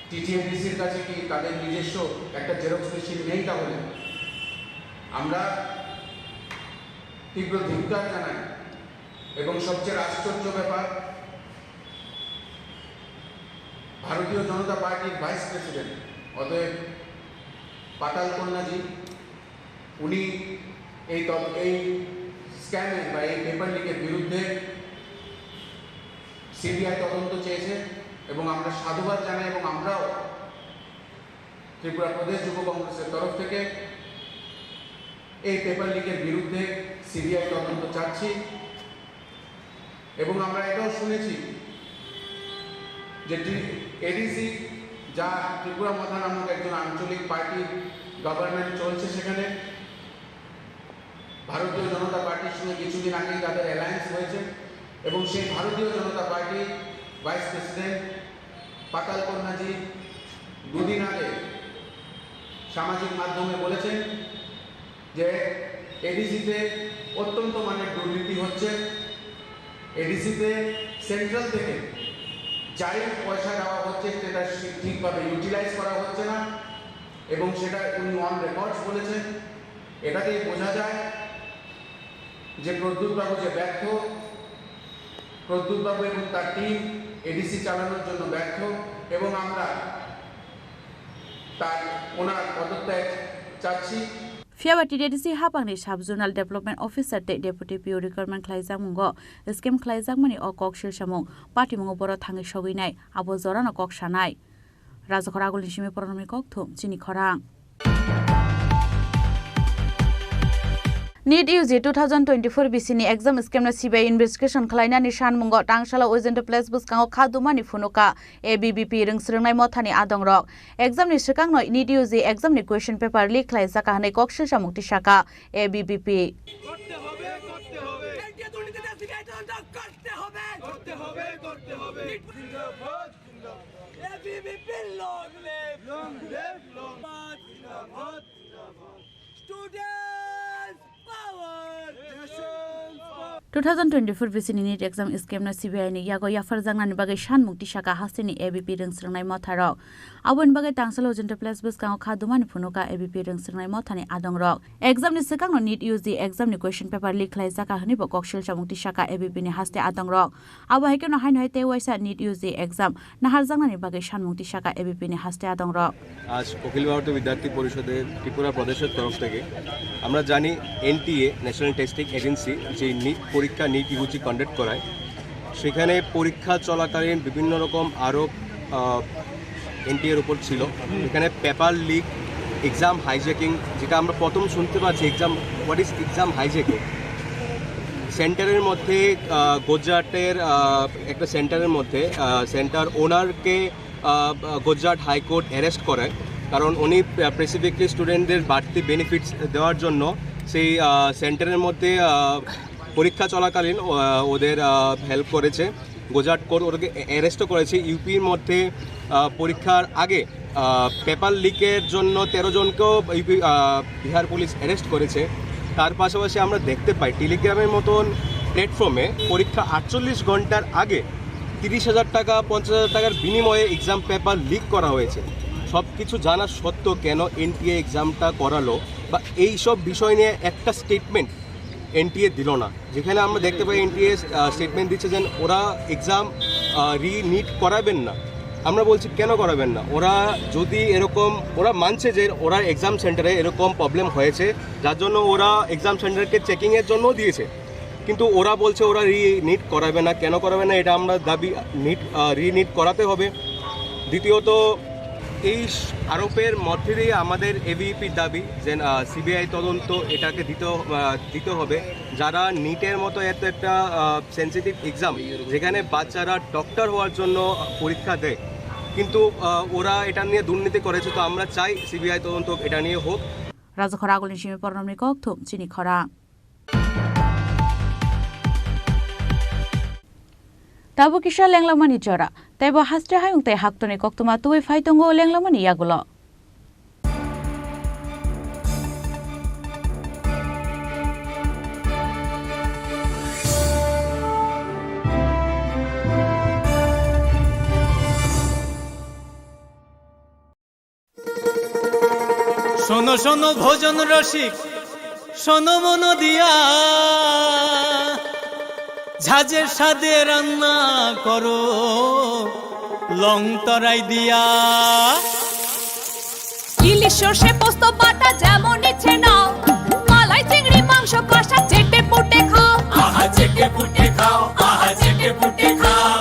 টিটিএমডিসির কাছে কি তাদের নিজস্ব একটা জেরক্স মেশিন নেই? তাহলে আমরা তীব্র ধিক্কার জানাই। এবং সবচেয়ে আশ্চর্য ব্যাপার, ভারতীয় জনতা পার্টির ভাইস প্রেসিডেন্ট অতএব পাতাল কন্যাজি, উনি এই স্ক্যামে বা এই পেপার লিকের বিরুদ্ধে সিবিআই তদন্ত চেয়েছে এবং আমরা সাধুবাদ জানাই। এবং আমরাও ত্রিপুরা প্রদেশ যুব কংগ্রেসের তরফ থেকে এই পেপার লিকের বিরুদ্ধে সিবিআই তদন্ত চাচ্ছি। এবং আমরা এটাও শুনেছি যে এডিসি, যা ত্রিপুরা মাথা নামক একজন আঞ্চলিক পার্টির গভর্নমেন্ট চলছে, সেখানে ভারতীয় জনতা পার্টির সঙ্গে কিছুদিন আগেই তাদের অ্যালায়েন্স হয়েছে এবং সেই ভারতীয় জনতা পার্টির ভাইস প্রেসিডেন্ট পাতাল কন্যাজি দুদিন আগে সামাজিক মাধ্যমে বলেছেন যে এডিসিতে অত্যন্ত মানের দুর্নীতি হচ্ছে, এডিসিতে সেন্ট্রাল থেকে যাই পয়সা দেওয়া হচ্ছে সেটা ঠিকভাবে ইউটিলাইজ করা হচ্ছে না এবং সেটা উনি অন রেকর্ডস বলেছেন। এটাতেই বোঝা যায় যে প্রদ্যুৎবাবু যে ব্যর্থ, প্রদ্যুৎবাবু এবং তার টিম এডিসি চালানোর জন্য ব্যর্থ এবং আমরা তার ওনার পদত্যাগ চাচ্ছি। Fiabati DDC hapangni sub-zonal development officer te deputy PO recruitment khlaijak mungo scheme khlaijak mani o kok shilsamung party mungo boro thangi soginai abo jorano kok sanai Rajakhora agulni simi poronomi kok thum Chini Khorang NEET UG 2024 BCni exam scam na CBI investigation khlaina ni sanmungo tangsala ojento place buskango khadumani phunuka ABBP ringsringnai mothani adongrok exam ni sikangno NEET UG exam ni question paper leak khlaijaka hanai koksil samukti saka ABBP Students! 2024 BCni NEET exam scam na CBI ni yago yafar jangnani bagai sanmukti saka hasini ABP ringsringnai motharok aboni bagai tangsalo ojento place buskango khadumani phunuka ABP ringsringnai mothani adongrok exam ni sikangno NEET UG exam ni question paper leak khlaijaka hani bo koksil samukti saka ABP ni haste adongrok abo haikeno hainhai te waisa NEET UG exam nahar jangnani bagai sanmukti saka ABP ni haste adongrok আজ অখিল ভারতীয় বিদ্যার্থী পরিষদের ত্রিপুরা প্রদেশের তরফ থেকে আমরা জানি NTA national testing agency যে NEET পরীক্ষা নিট ইউজি কন্ডাক্ট করায় সেখানে পরীক্ষা চলাকালীন বিভিন্ন রকম আরোপ এনটিএর উপর ছিল। এখানে পেপার লিক, এক্সাম হাইজ্যাকিং, যেটা আমরা প্রথম শুনতে পাচ্ছি exam what is exam hijacking. সেন্টারের মধ্যে গুজরাটের একটা সেন্টারের মধ্যে সেন্টার ওনারকে গুজরাট হাইকোর্ট অ্যারেস্ট করেন কারণ উনি স্পেসিফিকলি স্টুডেন্টদের বাড়তি বেনিফিটস দেওয়ার জন্য সেই সেন্টারের মধ্যে পরীক্ষা চলাকালীন ওদের হেল্প করেছে। গুজরাট কোর্ট ওদেরকে অ্যারেস্টও করেছে। ইউপির মধ্যে পরীক্ষার আগে পেপার লিকের জন্য 13 জনকেও ইউপি বিহার পুলিশ অ্যারেস্ট করেছে। তার পাশাপাশি আমরা দেখতে পাই টেলিগ্রামের মতন প্ল্যাটফর্মে পরীক্ষা 48 ঘন্টার আগে 30,000 টাকা 50,000 টাকার বিনিময়ে এক্সাম পেপার লিক করা হয়েছে। সব কিছু জানা সত্ত্বেও কেন এনটিএ এক্সামটা করালো বা এই সব বিষয় নিয়ে একটা স্টেটমেন্ট এনটিএ দিল না, যেখানে আমরা দেখতে পাই এনটিএ স্টেটমেন্ট দিচ্ছে যে ওরা এক্সাম রিনিট করাবেন না। আমরা বলছি কেন করাবেন না? ওরা যদি এরকম, ওরা মানছে যে ওরা এক্সাম সেন্টারে এরকম প্রবলেম হয়েছে, যার জন্য ওরা এক্সাম সেন্টারকে চেকিংয়ের জন্য দিয়েছে, কিন্তু ওরা বলছে ওরা রিনিট করাবে না। কেন করাবে না এটা আমরা দাবি, রিনিট করাতে হবে। দ্বিতীয়ত, এই আরোপের মধ্যে দিয়ে আমাদের এবিপির দাবি যে সিবিআই তদন্ত এটাকে দিতে হবে। যারা নিটের মতো এত একটা সেন্সিটিভ এক্সাম, যেখানে বাচ্চারা ডক্টর হওয়ার জন্য পরীক্ষা দেয়, কিন্তু ওরা এটা নিয়ে দুর্নীতি করেছে, তো আমরা চাই সিবিআই তদন্ত এটা নিয়ে হোক। রাজখরা আগলিন সিমে পরনমনি কক থুম চিনি খরা Tabu kisha lenglamani jora. Taibo hastre hayung te haktone koktuma tuwe faitongo lenglamani yagulo. শোনো শোনো ভোজন রসিক, শোনো মন দিয়া, ঝাঁঝের সাদে রান্না করো লং তরাই দিয়া। ইলিশ সর্ষে পোস্ত বাটা যেমন ইচ্ছে নাও, মালাই চিংড়ি মাংস কষা চেটে পুটে খাও, আহা চেটে পুটে খাও, আহা চেটে পুটে খাও।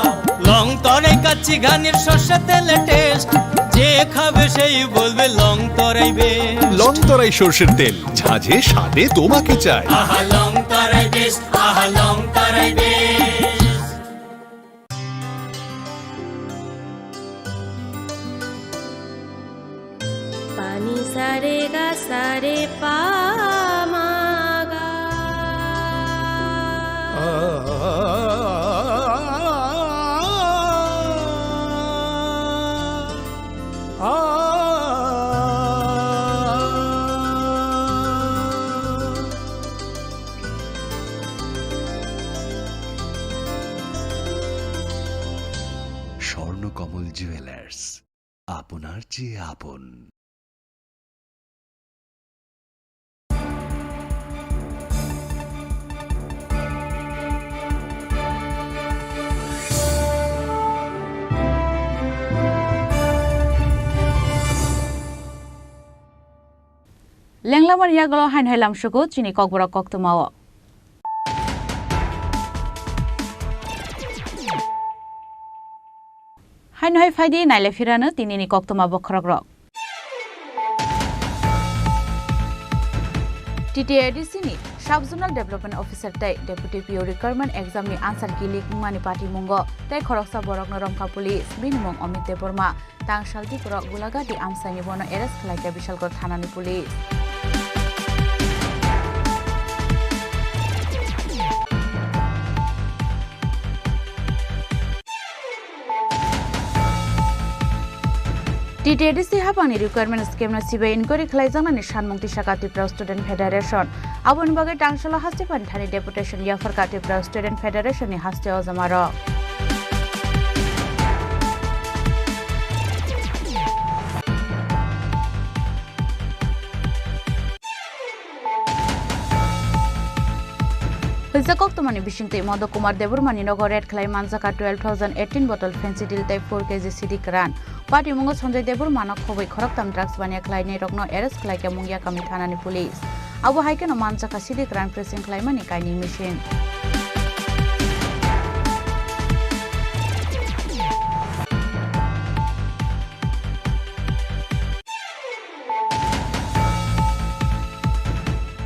লং তরাই কাচ্চি ঘানির সর্ষে তেলে টেস্ট, যে খাবে সেই বলবে লং তরাই বেশ। লং তরাই সর্ষের তেল, ঝাঁঝে স্বাদে তোমাকে চাই। আহা লং তরাই বেশ, আহা লং তরাই বেশ। পানি সারে গা সারে পা মা গা। স্বর্ণকমল জুয়েলার্স, আপনার চেয়ে আপন। Lenglaman yagulo hain hailam shugo chini kokborok koktumawo. Hain hai faidi naile firano tinini koktuma bokhrogrok. TTADC ni Sub-Zonal Development Officer tai Deputy PO Recruitment Exam ni answer kilik mani party mungo tai khoroksa borok noromka police binmong Amit Deborma tang shalti pura gulagati amsani bono arrest khlaika Bishalkot thanani police. TTADC hapani requirement scheme na sibai inquiry khlaijana ni Sanmukti Shaka Tripura Student Federation aboni bagai tangshala haste pani thani deputation yafar ka Tripura Student Federation ni haste ozamaro Hilsakok tumani bishingte Modo Kumar Deburmani Nogo Red Clay Manzaka 12,018 bottle fancy deal type 4 kg CD Kran Party Mungo Sanjay Deburmano Khoboi Khoroktam drugs bania Clay ne rokno arrest Clay ke Mungya Kami Thanani police Abu Haike no Manzaka CD Kran pressing Clay mani kaini machine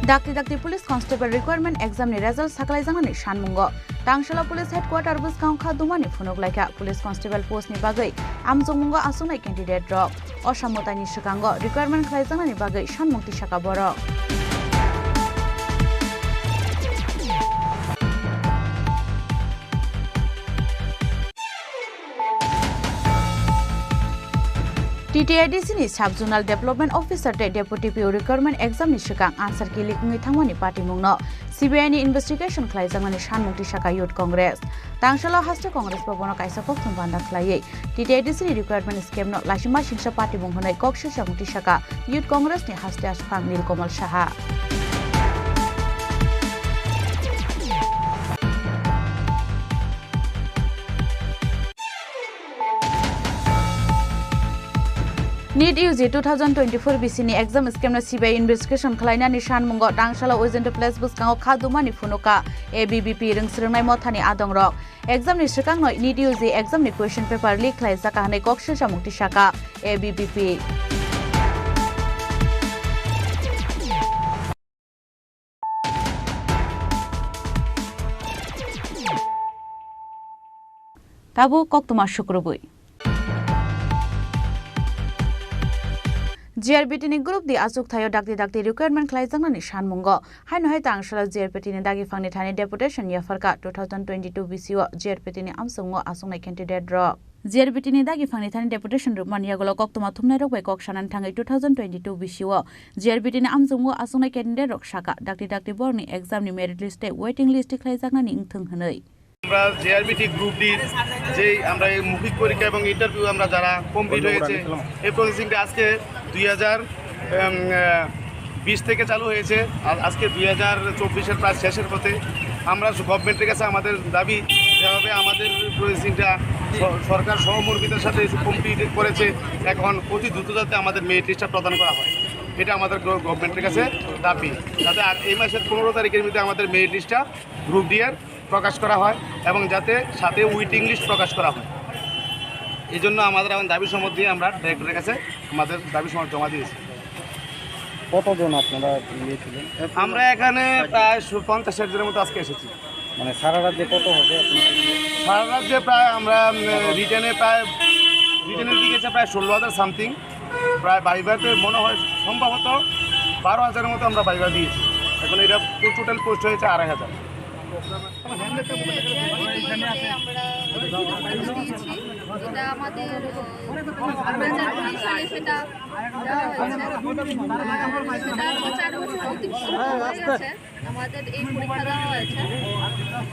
Dakti Police Constable Requirement Exam ni result saklai jangani Sanmungo Tangshala Police Headquarter bus kaungkha dumani phunok laika Police Constable post ni bagai amjongmungo asungnai candidate rok osamotani sikango requirement khlai jangani bagai Sanmukti Shaka borok TTADC ni Sub-Zonal Development Officer te Deputy PO Recruitment Exam ni sikang answer kilik ngi thangmani party mungno CBI ni investigation khlai jangani Sanmukti Shaka Youth Congress Tangshala Haste Congress Bhabono kaisa kokthum banda khlaiye TTADC ni requirement scheme no Lasima Singsa party munghonai Kokshi Sanmukti Shaka Youth Congress ni haste asphang Nilkomal Saha NEET UG 2024 BCनि exam स्केमना CBI investigation खालायनानै सानमुंगो दांसाला वेजेन्ट place बुसकाङाव खादुमानि फुनुका ABBP रोंस्रोंनाय मथानि आदंरक एग्जामनि सिगांनो NEET UG एग्जामनि question paper leak खालायजाका हानाय कक्ससा मुक्ति शाखा ABBP Tabu koktuma शुक्रबुई GRPT ni group di asuk thayo dakti recruitment khlaijangani sanmungo haino hai tangsala GRPT ni dagi phangni thani deputation yafarka 2022 BCO GRPT ni amsungo asungnai candidate ro GRPT ni dagi phangni thani deputation rupman yagolo koktuma thumnai rok bai koksanan thangai 2022 BCO GRPT ni amsungo asungnai candidate rok shaka dakti borni exam ni merit list e waiting list khlaijagnani ingthung hanai আমরা JRBT group D যে আমরা এই মৌখিক পরীক্ষা এবং interview আমরা যারা complete হয়েছে এই প্রসেসিংটা আজকে 2020 থেকে চালু হয়েছে আর আজকে 2024-এর প্রায় শেষের পথে আমরা গভর্নমেন্টের কাছে আমাদের দাবি যেভাবে আমাদের প্রসেসিংটা সরকার সহমর্মিতার সাথে কমপ্লিট করেছে এখন অতি দ্রুত যাতে আমাদের মেরিট লিস্টটা প্রদান করা হয় এটা আমাদের গভর্নমেন্টের কাছে দাবি যাতে এই মাসের 15 তারিখের মধ্যে আমাদের মেরিট লিস্টটা গ্রুপ ডি এর প্রকাশ করা হয় এবং যাতে সাথে ওয়েটিং লিস্ট প্রকাশ করা হয় এই জন্য আমাদের এখন দাবি সমর্থ দিয়ে আমরা ডাইরেক্টরের কাছে আমাদের দাবি সমর্থ জমা দিয়েছি কতজন আপনারা নিয়েছিলেন আমরা এখানে প্রায় 50 জনের মতো আজকে এসেছি মানে সারা রাজ্যে কত হবে সারা রাজ্যে প্রায় আমরা রিটেনের দিকে প্রায় 16,000 সামথিং প্রায় বাইভাতে মনে হয় সম্ভবত 12,000-এর মতো আমরা বাইভা দিয়েছি এখন এটা টোটাল পোস্ট হয়েছে 2,500 এটা আমাদের সালে সেটা আমাদের এই পরীক্ষা দেওয়া হয়েছে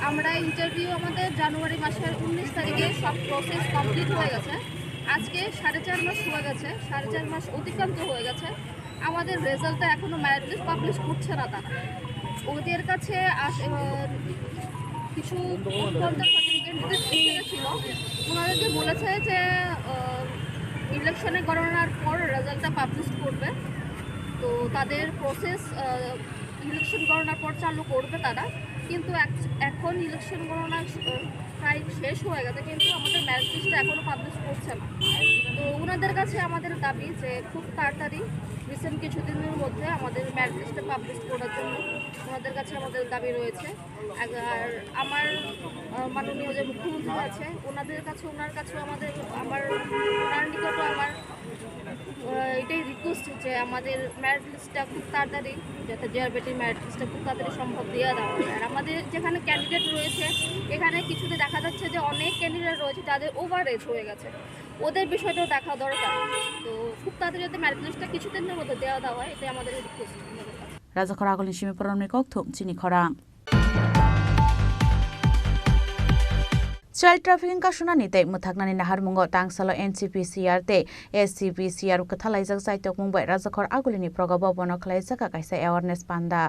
আমরা ইন্টারভিউ আমাদের জানুয়ারি মাসের 19 তারিখে সব প্রসেস কমপ্লিট হয়ে গেছে আজকে 4.5 মাস হয়ে গেছে 4.5 মাস অতিক্রান্ত হয়ে গেছে আমাদের রেজাল্টটা এখনো মেরিট লিস্ট পাবলিশ করছে না তারা ওদের কাছে কিছু ছিল ওনাদেরকে বলেছে যে ইলেকশনে গণনার পর রেজাল্টটা পাবলিশ করবে তো তাদের প্রসেস ইলেকশন গণনার পর চালু করবে তারা কিন্তু এখন ইলেকশন গণনা প্রায় শেষ হয়ে গেছে কিন্তু আমাদের মেরিট লিস্টটা এখনও পাবলিশ করছে না তো ওনাদের কাছে আমাদের দাবি যে খুব তাড়াতাড়ি রিসেন্ট কিছুদিনের মধ্যে আমাদের মেরিট লিস্টটা পাবলিশ করার জন্য ওনাদের কাছে আমাদের দাবি রয়েছে আর আমার মাননীয় যে মুখ্যমন্ত্রী আছে ওনার কাছেও ওনার নিকটও আমার এটাই রিকোয়েস্ট যে আমাদের মেরিট লিস্টটা খুব তাড়াতাড়ি যাতে জিআরপিটির মেরিট লিস্টটা খুব তাড়াতাড়ি সম্ভব দেওয়া দেওয়া হয় আর আমাদের যেখানে ক্যান্ডিডেট রয়েছে এখানে কিছুতে দেখা যাচ্ছে যে অনেক ক্যান্ডিডেট রয়েছে যাদের ওভার এজ হয়ে গেছে ওদের বিষয়টাও দেখা দরকার তো খুব তাড়াতাড়ি যাতে মেরিট লিস্টটা কিছুদিনের মধ্যে দেওয়া দেওয়া হয় এটাই আমাদের request Raja Khorang Chimi Khorang Chini Khorang Child trafficking ka shunani te muthaknani nahar mungo tangsalo NCPCR te SCPCR ukathalai jak saitok mumbai Raja Khor agulini progabo bono khlai jaka kaisa awareness panda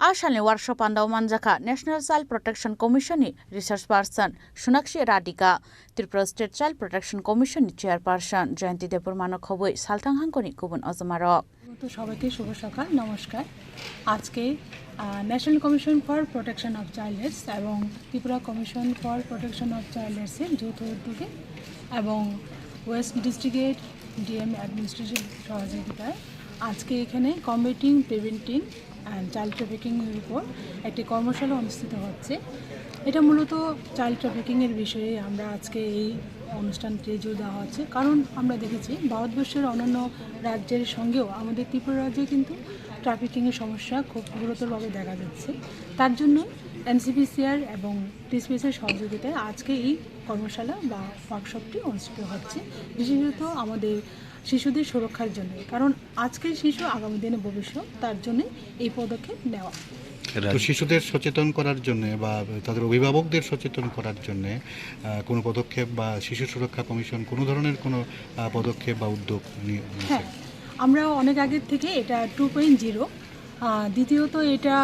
Ashalni workshop andau manjaka National Child Protection Commission ni research person Shunakshi Radhika Tripura State Child Protection Commission ni chairperson Jayanti Depur Mano khoboi saltang hangkoni kubun azamarok তো সবাইকে শুভ সকাল নমস্কার আজকে national commission for protection of childs এবং Tripura commission for protection of চাইল্ডসের যৌথ উদ্যোগে এবং ওয়েস্ট ডিস্ট্রিক্টের ডিএম অ্যাডমিনিস্ট্রেশন সহযোগিতায় আজকে এখানে কম্বেটিং প্রিভেন্টিং অ্যান্ড চাইল্ড ট্রাফিকিংয়ের উপর একটি কর্মশালা অনুষ্ঠিত হচ্ছে এটা মূলত চাইল্ড ট্রাফিকিংয়ের বিষয়ে আমরা আজকে এই অনুষ্ঠানটি জোর দেওয়া হচ্ছে কারণ আমরা দেখেছি ভারতবর্ষের অন্যান্য রাজ্যের সঙ্গেও আমাদের ত্রিপুরা রাজ্যে কিন্তু ট্রাফিকিংয়ের সমস্যা খুব গুরুতরভাবে দেখা যাচ্ছে তার জন্য এনসিপিসিআর এবং টিএসপিএসের সহযোগিতায় আজকে এই কর্মশালা বা ওয়ার্কশপটি অনুষ্ঠিত হচ্ছে বিশেষত আমাদের শিশুদের সুরক্ষার জন্য কারণ আজকের শিশু আগামী দিনে ভবিষ্যৎ তার জন্য এই পদক্ষেপ নেওয়া তো শিশুদের সচেতন করার জন্য বা তাদের অভিভাবকদের সচেতন করার জন্য কোনো পদক্ষেপ বা শিশু সুরক্ষা কমিশন কোনো ধরনের কোনো পদক্ষেপ বা উদ্যোগ নিয়েছে হ্যাঁ আমরা অনেক আগের থেকে এটা 2.0, দ্বিতীয়ত এটা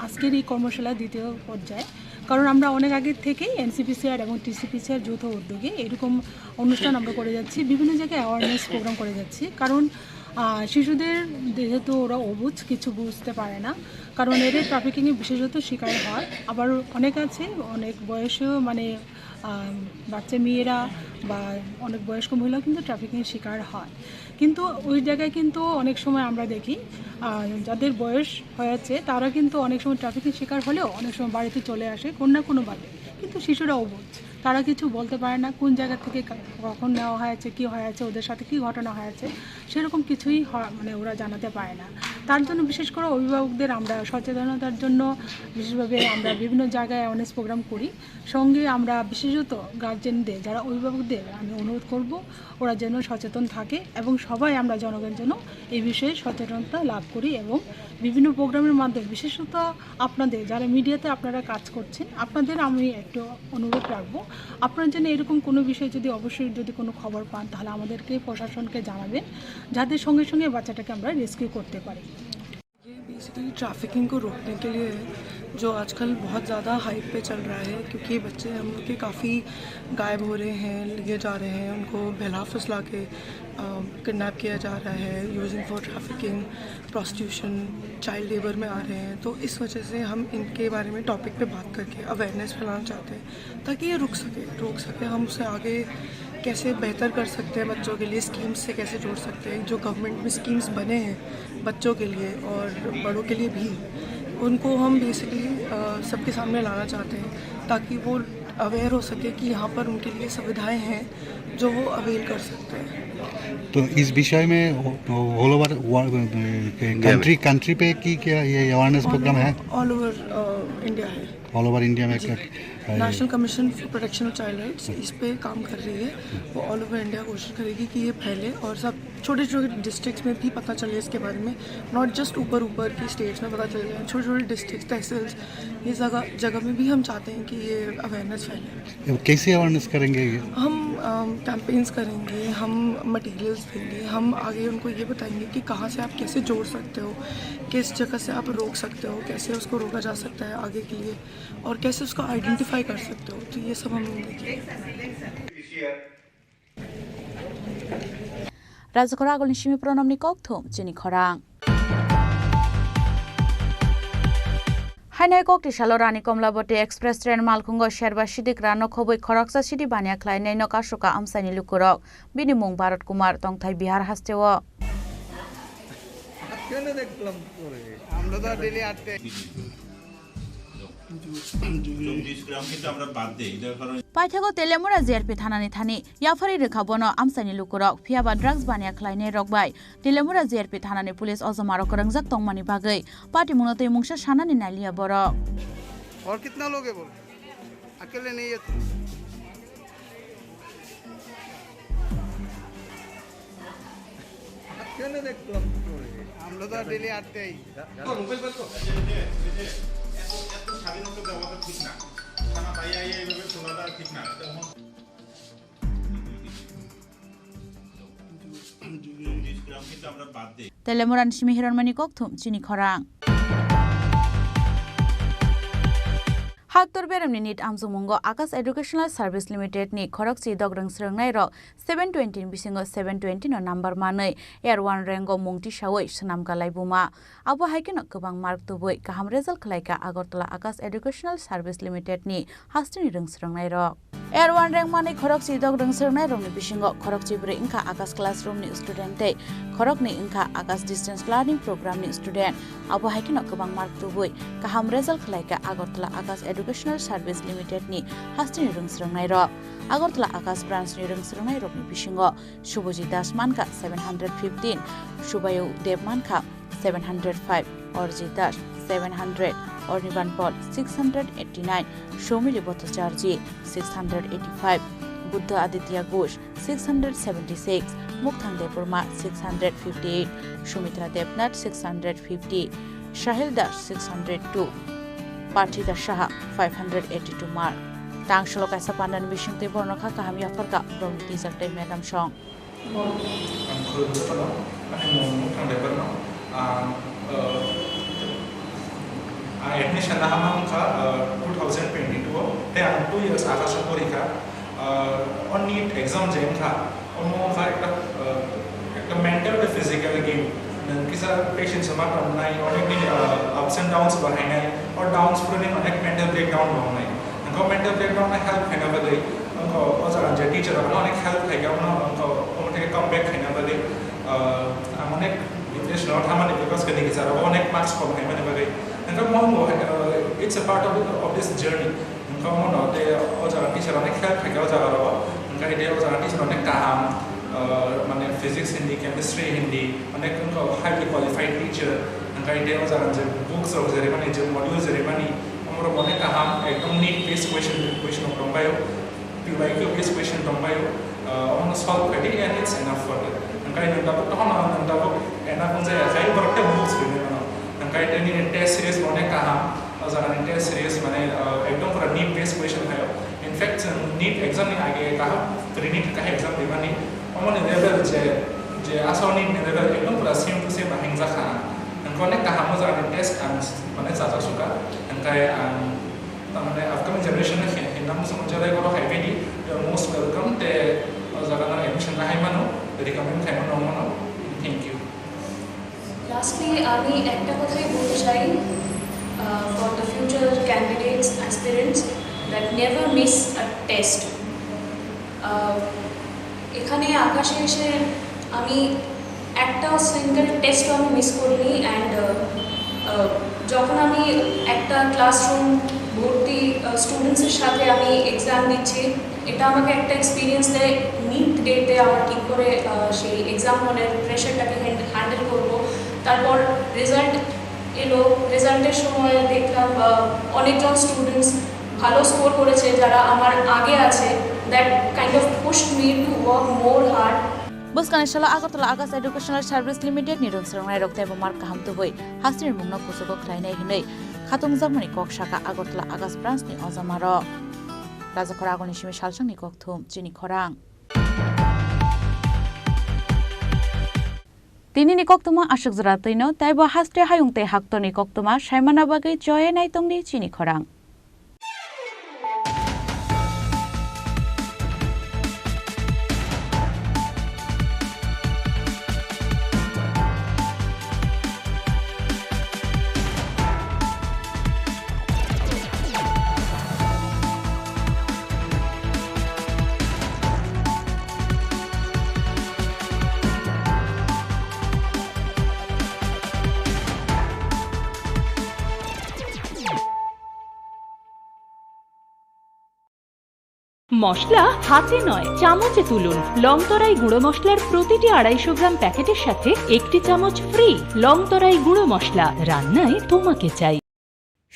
আজকের এই কর্মশালা দ্বিতীয় পর্যায়ে, কারণ আমরা অনেক আগের থেকেই এনসিপিসিআর এবং টিসিপিসিআর যৌথ উদ্যোগে এরকম অনুষ্ঠান আমরা করে যাচ্ছি, বিভিন্ন জায়গায় অ্যাওয়ারনেস প্রোগ্রাম করে যাচ্ছি। কারণ শিশুদের যেহেতু ওরা অবুঝ, কিছু বুঝতে পারে না, কারণ এদের ট্রাফিকিংয়ে বিশেষত শিকার হয়। আবার অনেক আছে অনেক বয়সেও মানে বাচ্চা মেয়েরা বা অনেক বয়স্ক মহিলা কিন্তু ট্রাফিকিংয়ের শিকার হয়। কিন্তু ওই জায়গায় কিন্তু অনেক সময় আমরা দেখি যাদের বয়স হয়েছে তারা কিন্তু অনেক সময় ট্রাফিকের শিকার হলেও অনেক সময় বাড়িতে চলে আসে কোনো না কোনোভাবে। কিন্তু শিশুরা অবুঝ, তারা কিছু বলতে পারে না কোন জায়গা থেকে কখন নেওয়া হয়েছে, কী হয়েছে, ওদের সাথে কী ঘটনা হয়েছে সেরকম কিছুই মানে ওরা জানাতে পারে না। তার জন্য বিশেষ করে অভিভাবকদের আমরা সচেতনতার জন্য বিশেষভাবে আমরা বিভিন্ন জায়গায় অ্যাওয়ারনেস প্রোগ্রাম করি। সঙ্গে আমরা বিশেষত গার্জেনদের, যারা অভিভাবকদের আমি অনুরোধ করব ওরা যেন সচেতন থাকে এবং সবাই আমরা জনগণের জন্য এই বিষয়ে সচেতনতা লাভ করি। এবং বিভিন্ন প্রোগ্রামের মাধ্যমে বিশেষত আপনাদের যারা মিডিয়াতে আপনারা কাজ করছেন, আপনাদের আমি একটু অনুরোধ রাখবো, আপনার জন্য এরকম কোনো বিষয় যদি অবশ্যই যদি কোনো খবর পান তাহলে আমাদেরকে প্রশাসনকে জানাবেন, যাদের সঙ্গে সঙ্গে বাচ্চাটাকে আমরা রেস্কিউ করতে পারি। ये बेसिकली ट्रैफिकिंग को रोकने के लिए है, जो आजकल बहुत ज़्यादा हाइप पे चल रहा है, क्योंकि बच्चे हम लोग के काफ़ी गायब हो रहे हैं, लिए जा रहे हैं, उनको बहला फुसला के किडनैप किया जा रहा है, using for trafficking, prostitution, child labour में आ रहे हैं। तो इस वजह से हम इनके बारे में टॉपिक पे बात करके अवेयरनेस फैलाना चाहते हैं ताकि ये रुक सके। हम उससे आगे कैसे बेहतर कर सकते हैं, बच्चों के लिए स्कीम्स से कैसे जोड़ सकते हैं, जो गवर्नमेंट में स्कीम्स बने हैं बच्चों के लिए और बड़ों के लिए भी, उनको हम बेसिकली सबके सामने लाना चाहते हैं ताकि वो अवेयर हो सके कि यहाँ पर उनके लिए सुविधाएं हैं जो वो अवेल कर सकते हैं। तो इस विषय में ऑल ओवर कंट्री पे की क्या ये अवेयरनेस प्रोग्राम है? ऑल ओवर इंडिया है। ऑल ओवर इंडिया में national commission for protection of child rights इस पे काम कर रही है। वो ऑल ओवर इंडिया कोशिश करेगी कि ये फैले और सब छोटे छोटे डिस्ट्रिक्ट्स में भी पता चले इसके बारे में, नॉट जस्ट ऊपर की स्टेट्स में पता चल जाए, छोटे छोटे डिस्ट्रिक्ट, तहसील्स, ये जगह में भी हम चाहते हैं कि ये अवेयरनेस फैले। कैसे अवेयरनेस करेंगे ये? हम कैंपेन्स करेंगे, हम मटेरियल्स देंगे, हम आगे उनको ये बताएंगे कि कहाँ से आप कैसे जोड़ सकते हो, किस जगह से आप रोक सकते हो, कैसे उसको रोका जा सकता है आगे के लिए, और कैसे उसको आइडेंटिफाई कर सकते हो। तो ये सब हम देखेंगे। राजखरा आगोलनि सिमी प्रनमनि ककथुम चिनि खरां हाइनाय ककति सालो रानी कमलाबती एक्सप्रेस ट्रेन मालखुंग शेरबा सिदिग्रा नखबै खरकसा सिदि बानिया ख्लायनाय नकाशुका आमसानि लुकुरक बिनि मुं भारत कुमार तंथाय बिहार हास्तेव पाइथागो तेलेमुरा जेआरपी थानानि थानि याफारि रेखाबनो आमसानि लुकुरक फियाबा ड्राग्स बानिया ख्लायनाय रकबाय तेलेमुरा जेआरपी थानानि पुलिस अजमारक रंजाक तंगमानि बागै पार्टी मुनतै मुंसा सानानि नालिया बरक और कितना लोग है बोल, अकेले नहीं है तुम। क्यों देखते हम लोग तो डेली आते ही मोबाइल पर तो স্বাধীনতা দেওয়াটা ঠিক না, থানা পাইয়া এইভাবে শোনাটা ঠিক না। तेलेमुरान सिमी हिरनमानि ककथुम चिनि खरां हाक्तर बेरामनि निट आमजुमुंगो आकाश एडुकेशनल सर्विस लिमिटेड नि खरकसी दग्रं स्रंनाय रक 720 बिसिंगो 720 नो नम्बर मानै एयर 1 रेंगो मुंगति सावै सनाम गालाय बुमा आबो हाइकेनो गोबां मार्क तुबै गाहाम रिजाल्ट खलायका आगरतला आकाश एडुकेशनल सर्विस लिमिटेड नि हास्टिनि रोंस्रंनाय रक एयर 1 रेंग मानै खरकसी दग्रं स्रंनाय रकनि बिसिंगो खरकसी ब्रै इंखा आकाश क्लासरूम नि स्टुडेन्ट तै खरकनि इंखा आकाश डिस्टेंस लर्निंग प्रोग्राम नि स्टुडेन्ट आबो हाइकेनो गोबां मार्क तुबै गाहाम रिजाल्ट खलायका आगरतला आकाश एडुकेशनल सर्विस लिमिटेड नि हास्टिनि रोंस्रंनाय रक आगरतला आकाश ब्रांच नि रोंस्रंनाय रकनि बिसिंगो शुभजित दास मानका 715 शुभायु देव मानका 705 अरजित दास 700 अर्निबान पल 689 शौमिली भट्टाचार्य 685 बुद्ध आदित्य घोष 676 मुक्तान देवबर्मा 658 सुमित्रा देवनाथ 650 शाहिल दास 602 पार्थिदा शाह 582 मार्क तांगशलो कायसा पांडान बिशिंगते बर्णखा काहामिया फरका ब्रह्मति जगते मैडम सं admission na hamang ka 2022 te ang 2 years akasa porika on NEET exam jam tha omo ka ekta mental and physical game kisa patient sama nai onek din ups and downs bahai or downs purani onek mental breakdown bahai ko mental breakdown na help haina bade ko ojar je teacher na onek help hai ga ko onek comeback haina bade onek English not hamani because kani kisa onek marks kom hai mane bade it's a part of this journey. Teacher physics Hindi, chemistry Hindi, highly qualified teacher, books of modules NEET based question PYQ based question solve criteria and it's enough for it. Books kaya ini test series mana kaham, azaran test series mana ekdom pura NEET based question है. In fact NEET exam ni आगे kaham, pre-NEET का exam di mana, omone level je asal NEET level ekdom pura same to same bahing zakha. Engkau ni kaham azaran test kan mana saja suka, engkau tamane upcoming generation ni hendak musuh menjadi kalau hai bedi, most welcome te azaran admission na hai mano, recommend hai mano. Thank you. Lastly, আমি একটা কথাই বলতে চাই for the future candidates, aspirants that never miss a test. এখানে আকাশে এসে আমি একটা সিঙ্গেল টেস্টও আমি মিস করিনি অ্যান্ড যখন আমি একটা ক্লাসরুম ভর্তি স্টুডেন্টসের সাথে আমি এক্সাম দিচ্ছি এটা আমাকে একটা এক্সপিরিয়েন্স দেয় নিট ডেতে আমরা কী করে সেই এক্সাম হলের প্রেশারটাকে হ্যান্ডেল করবো তারপর রেজাল্ট এলো রেজাল্টের সময় দেখলাম অনেকজন স্টুডেন্টস ভালো স্কোর করেছে যারা আমার আগে আছে that kind of pushed me to work more hard Buskan inshallah Agartala Agas Educational Service Limited ni rum serang rok te mark kaham tu boy hasir mungna kusoko khlainai hinai khatung jamani kok shaka Agartala Agas branch ni ozamaro Raja Khorang ni shimi salsang ni kok thum Chini Khorang Tini ni kok tuma ashok jara tino taibo hastre hayung te hakto ni kok tuma shaimana bagai joye nai tongni Chini Khorang মশলা হাতে নয় চামচে তুলুন লংতরাই গুঁড়ো মশলার প্রতিটি 250 গ্রাম প্যাকেটের সাথে একটি চামচ ফ্রি লংতরাই গুঁড়ো মশলা রান্নায় তোমাকে চাই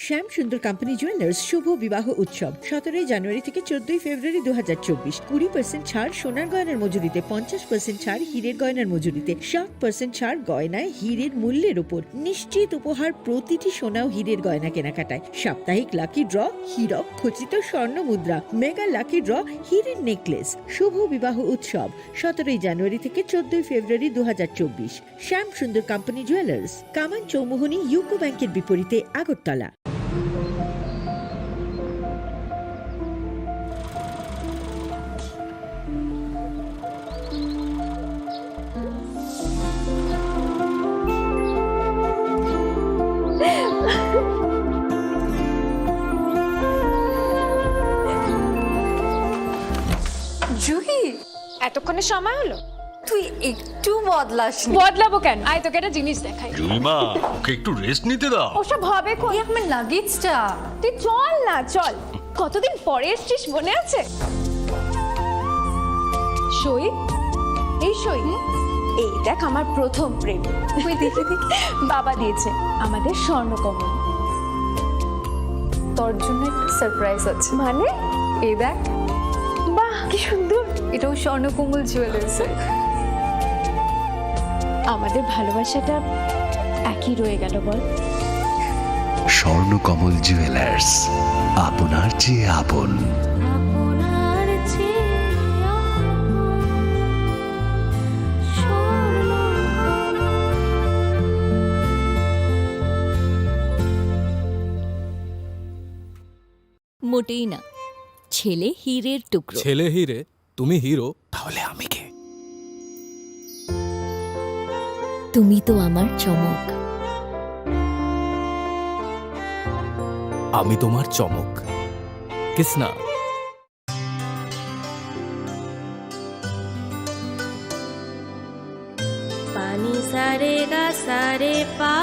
শ্যাম সুন্দর কোম্পানি জুয়েলার্স শুভ বিবাহ উৎসব 17 জানুয়ারি থেকে 14 ফেব্রুয়ারি 2024 20% ছাড় সোনার গয়নার মজুরিতে 50% ছাড় হীরের গয়নার মজুরিতে 60% ছাড় গয়নায় হীরের মূল্যের উপর নিশ্চিত উপহার প্রতিটি সোনা ও হীরের গয়না কেনাকাটায় সাপ্তাহিক লাকি ড্র হীরক খচিত স্বর্ণ মুদ্রা মেগা লাকি ড্র হীরের নেকলেস শুভ বিবাহ উৎসব 17 জানুয়ারি থেকে 14 ফেব্রুয়ারি 2024 শ্যাম সুন্দর কোম্পানি জুয়েলার্স কামান চৌমুহনী ইউকো ব্যাংকের বিপরীতে আগরতলা জুহি এতক্ষণে সময় হলো তুই একটু বদলাবো কেন আয় তোকে একটা জিনিস দেখাই জুলিমা ওকে একটু রেস্ট নিতে দাও ওসব হবে কোন আমার লাগেজটা তুই চল না চল কতদিন পরে এসেছিস মনে আছে সই এই সই এই দেখ আমার প্রথম প্রেম তুই দেখে বাবা দিয়েছে আমাদের স্বর্ণকমল তোর জন্য একটা সারপ্রাইজ আছে মানে এই দেখ বাহ কি সুন্দর এটাও স্বর্ণকমল জুয়েলার্স আমাদের ভালোবাসাটা একই রয়ে গেল বল স্বর্ণকমল জুয়েলার্স আপনার চেয়ে আপন মোটেই না, ছেলে হীরের টুকরো। ছেলে হিরে, তুমি হিরো, তাহলে আমি কে? তুমি তো আমার চমক। আমি তোমার চমক। কিসনা? পানি সারে গা সারে পা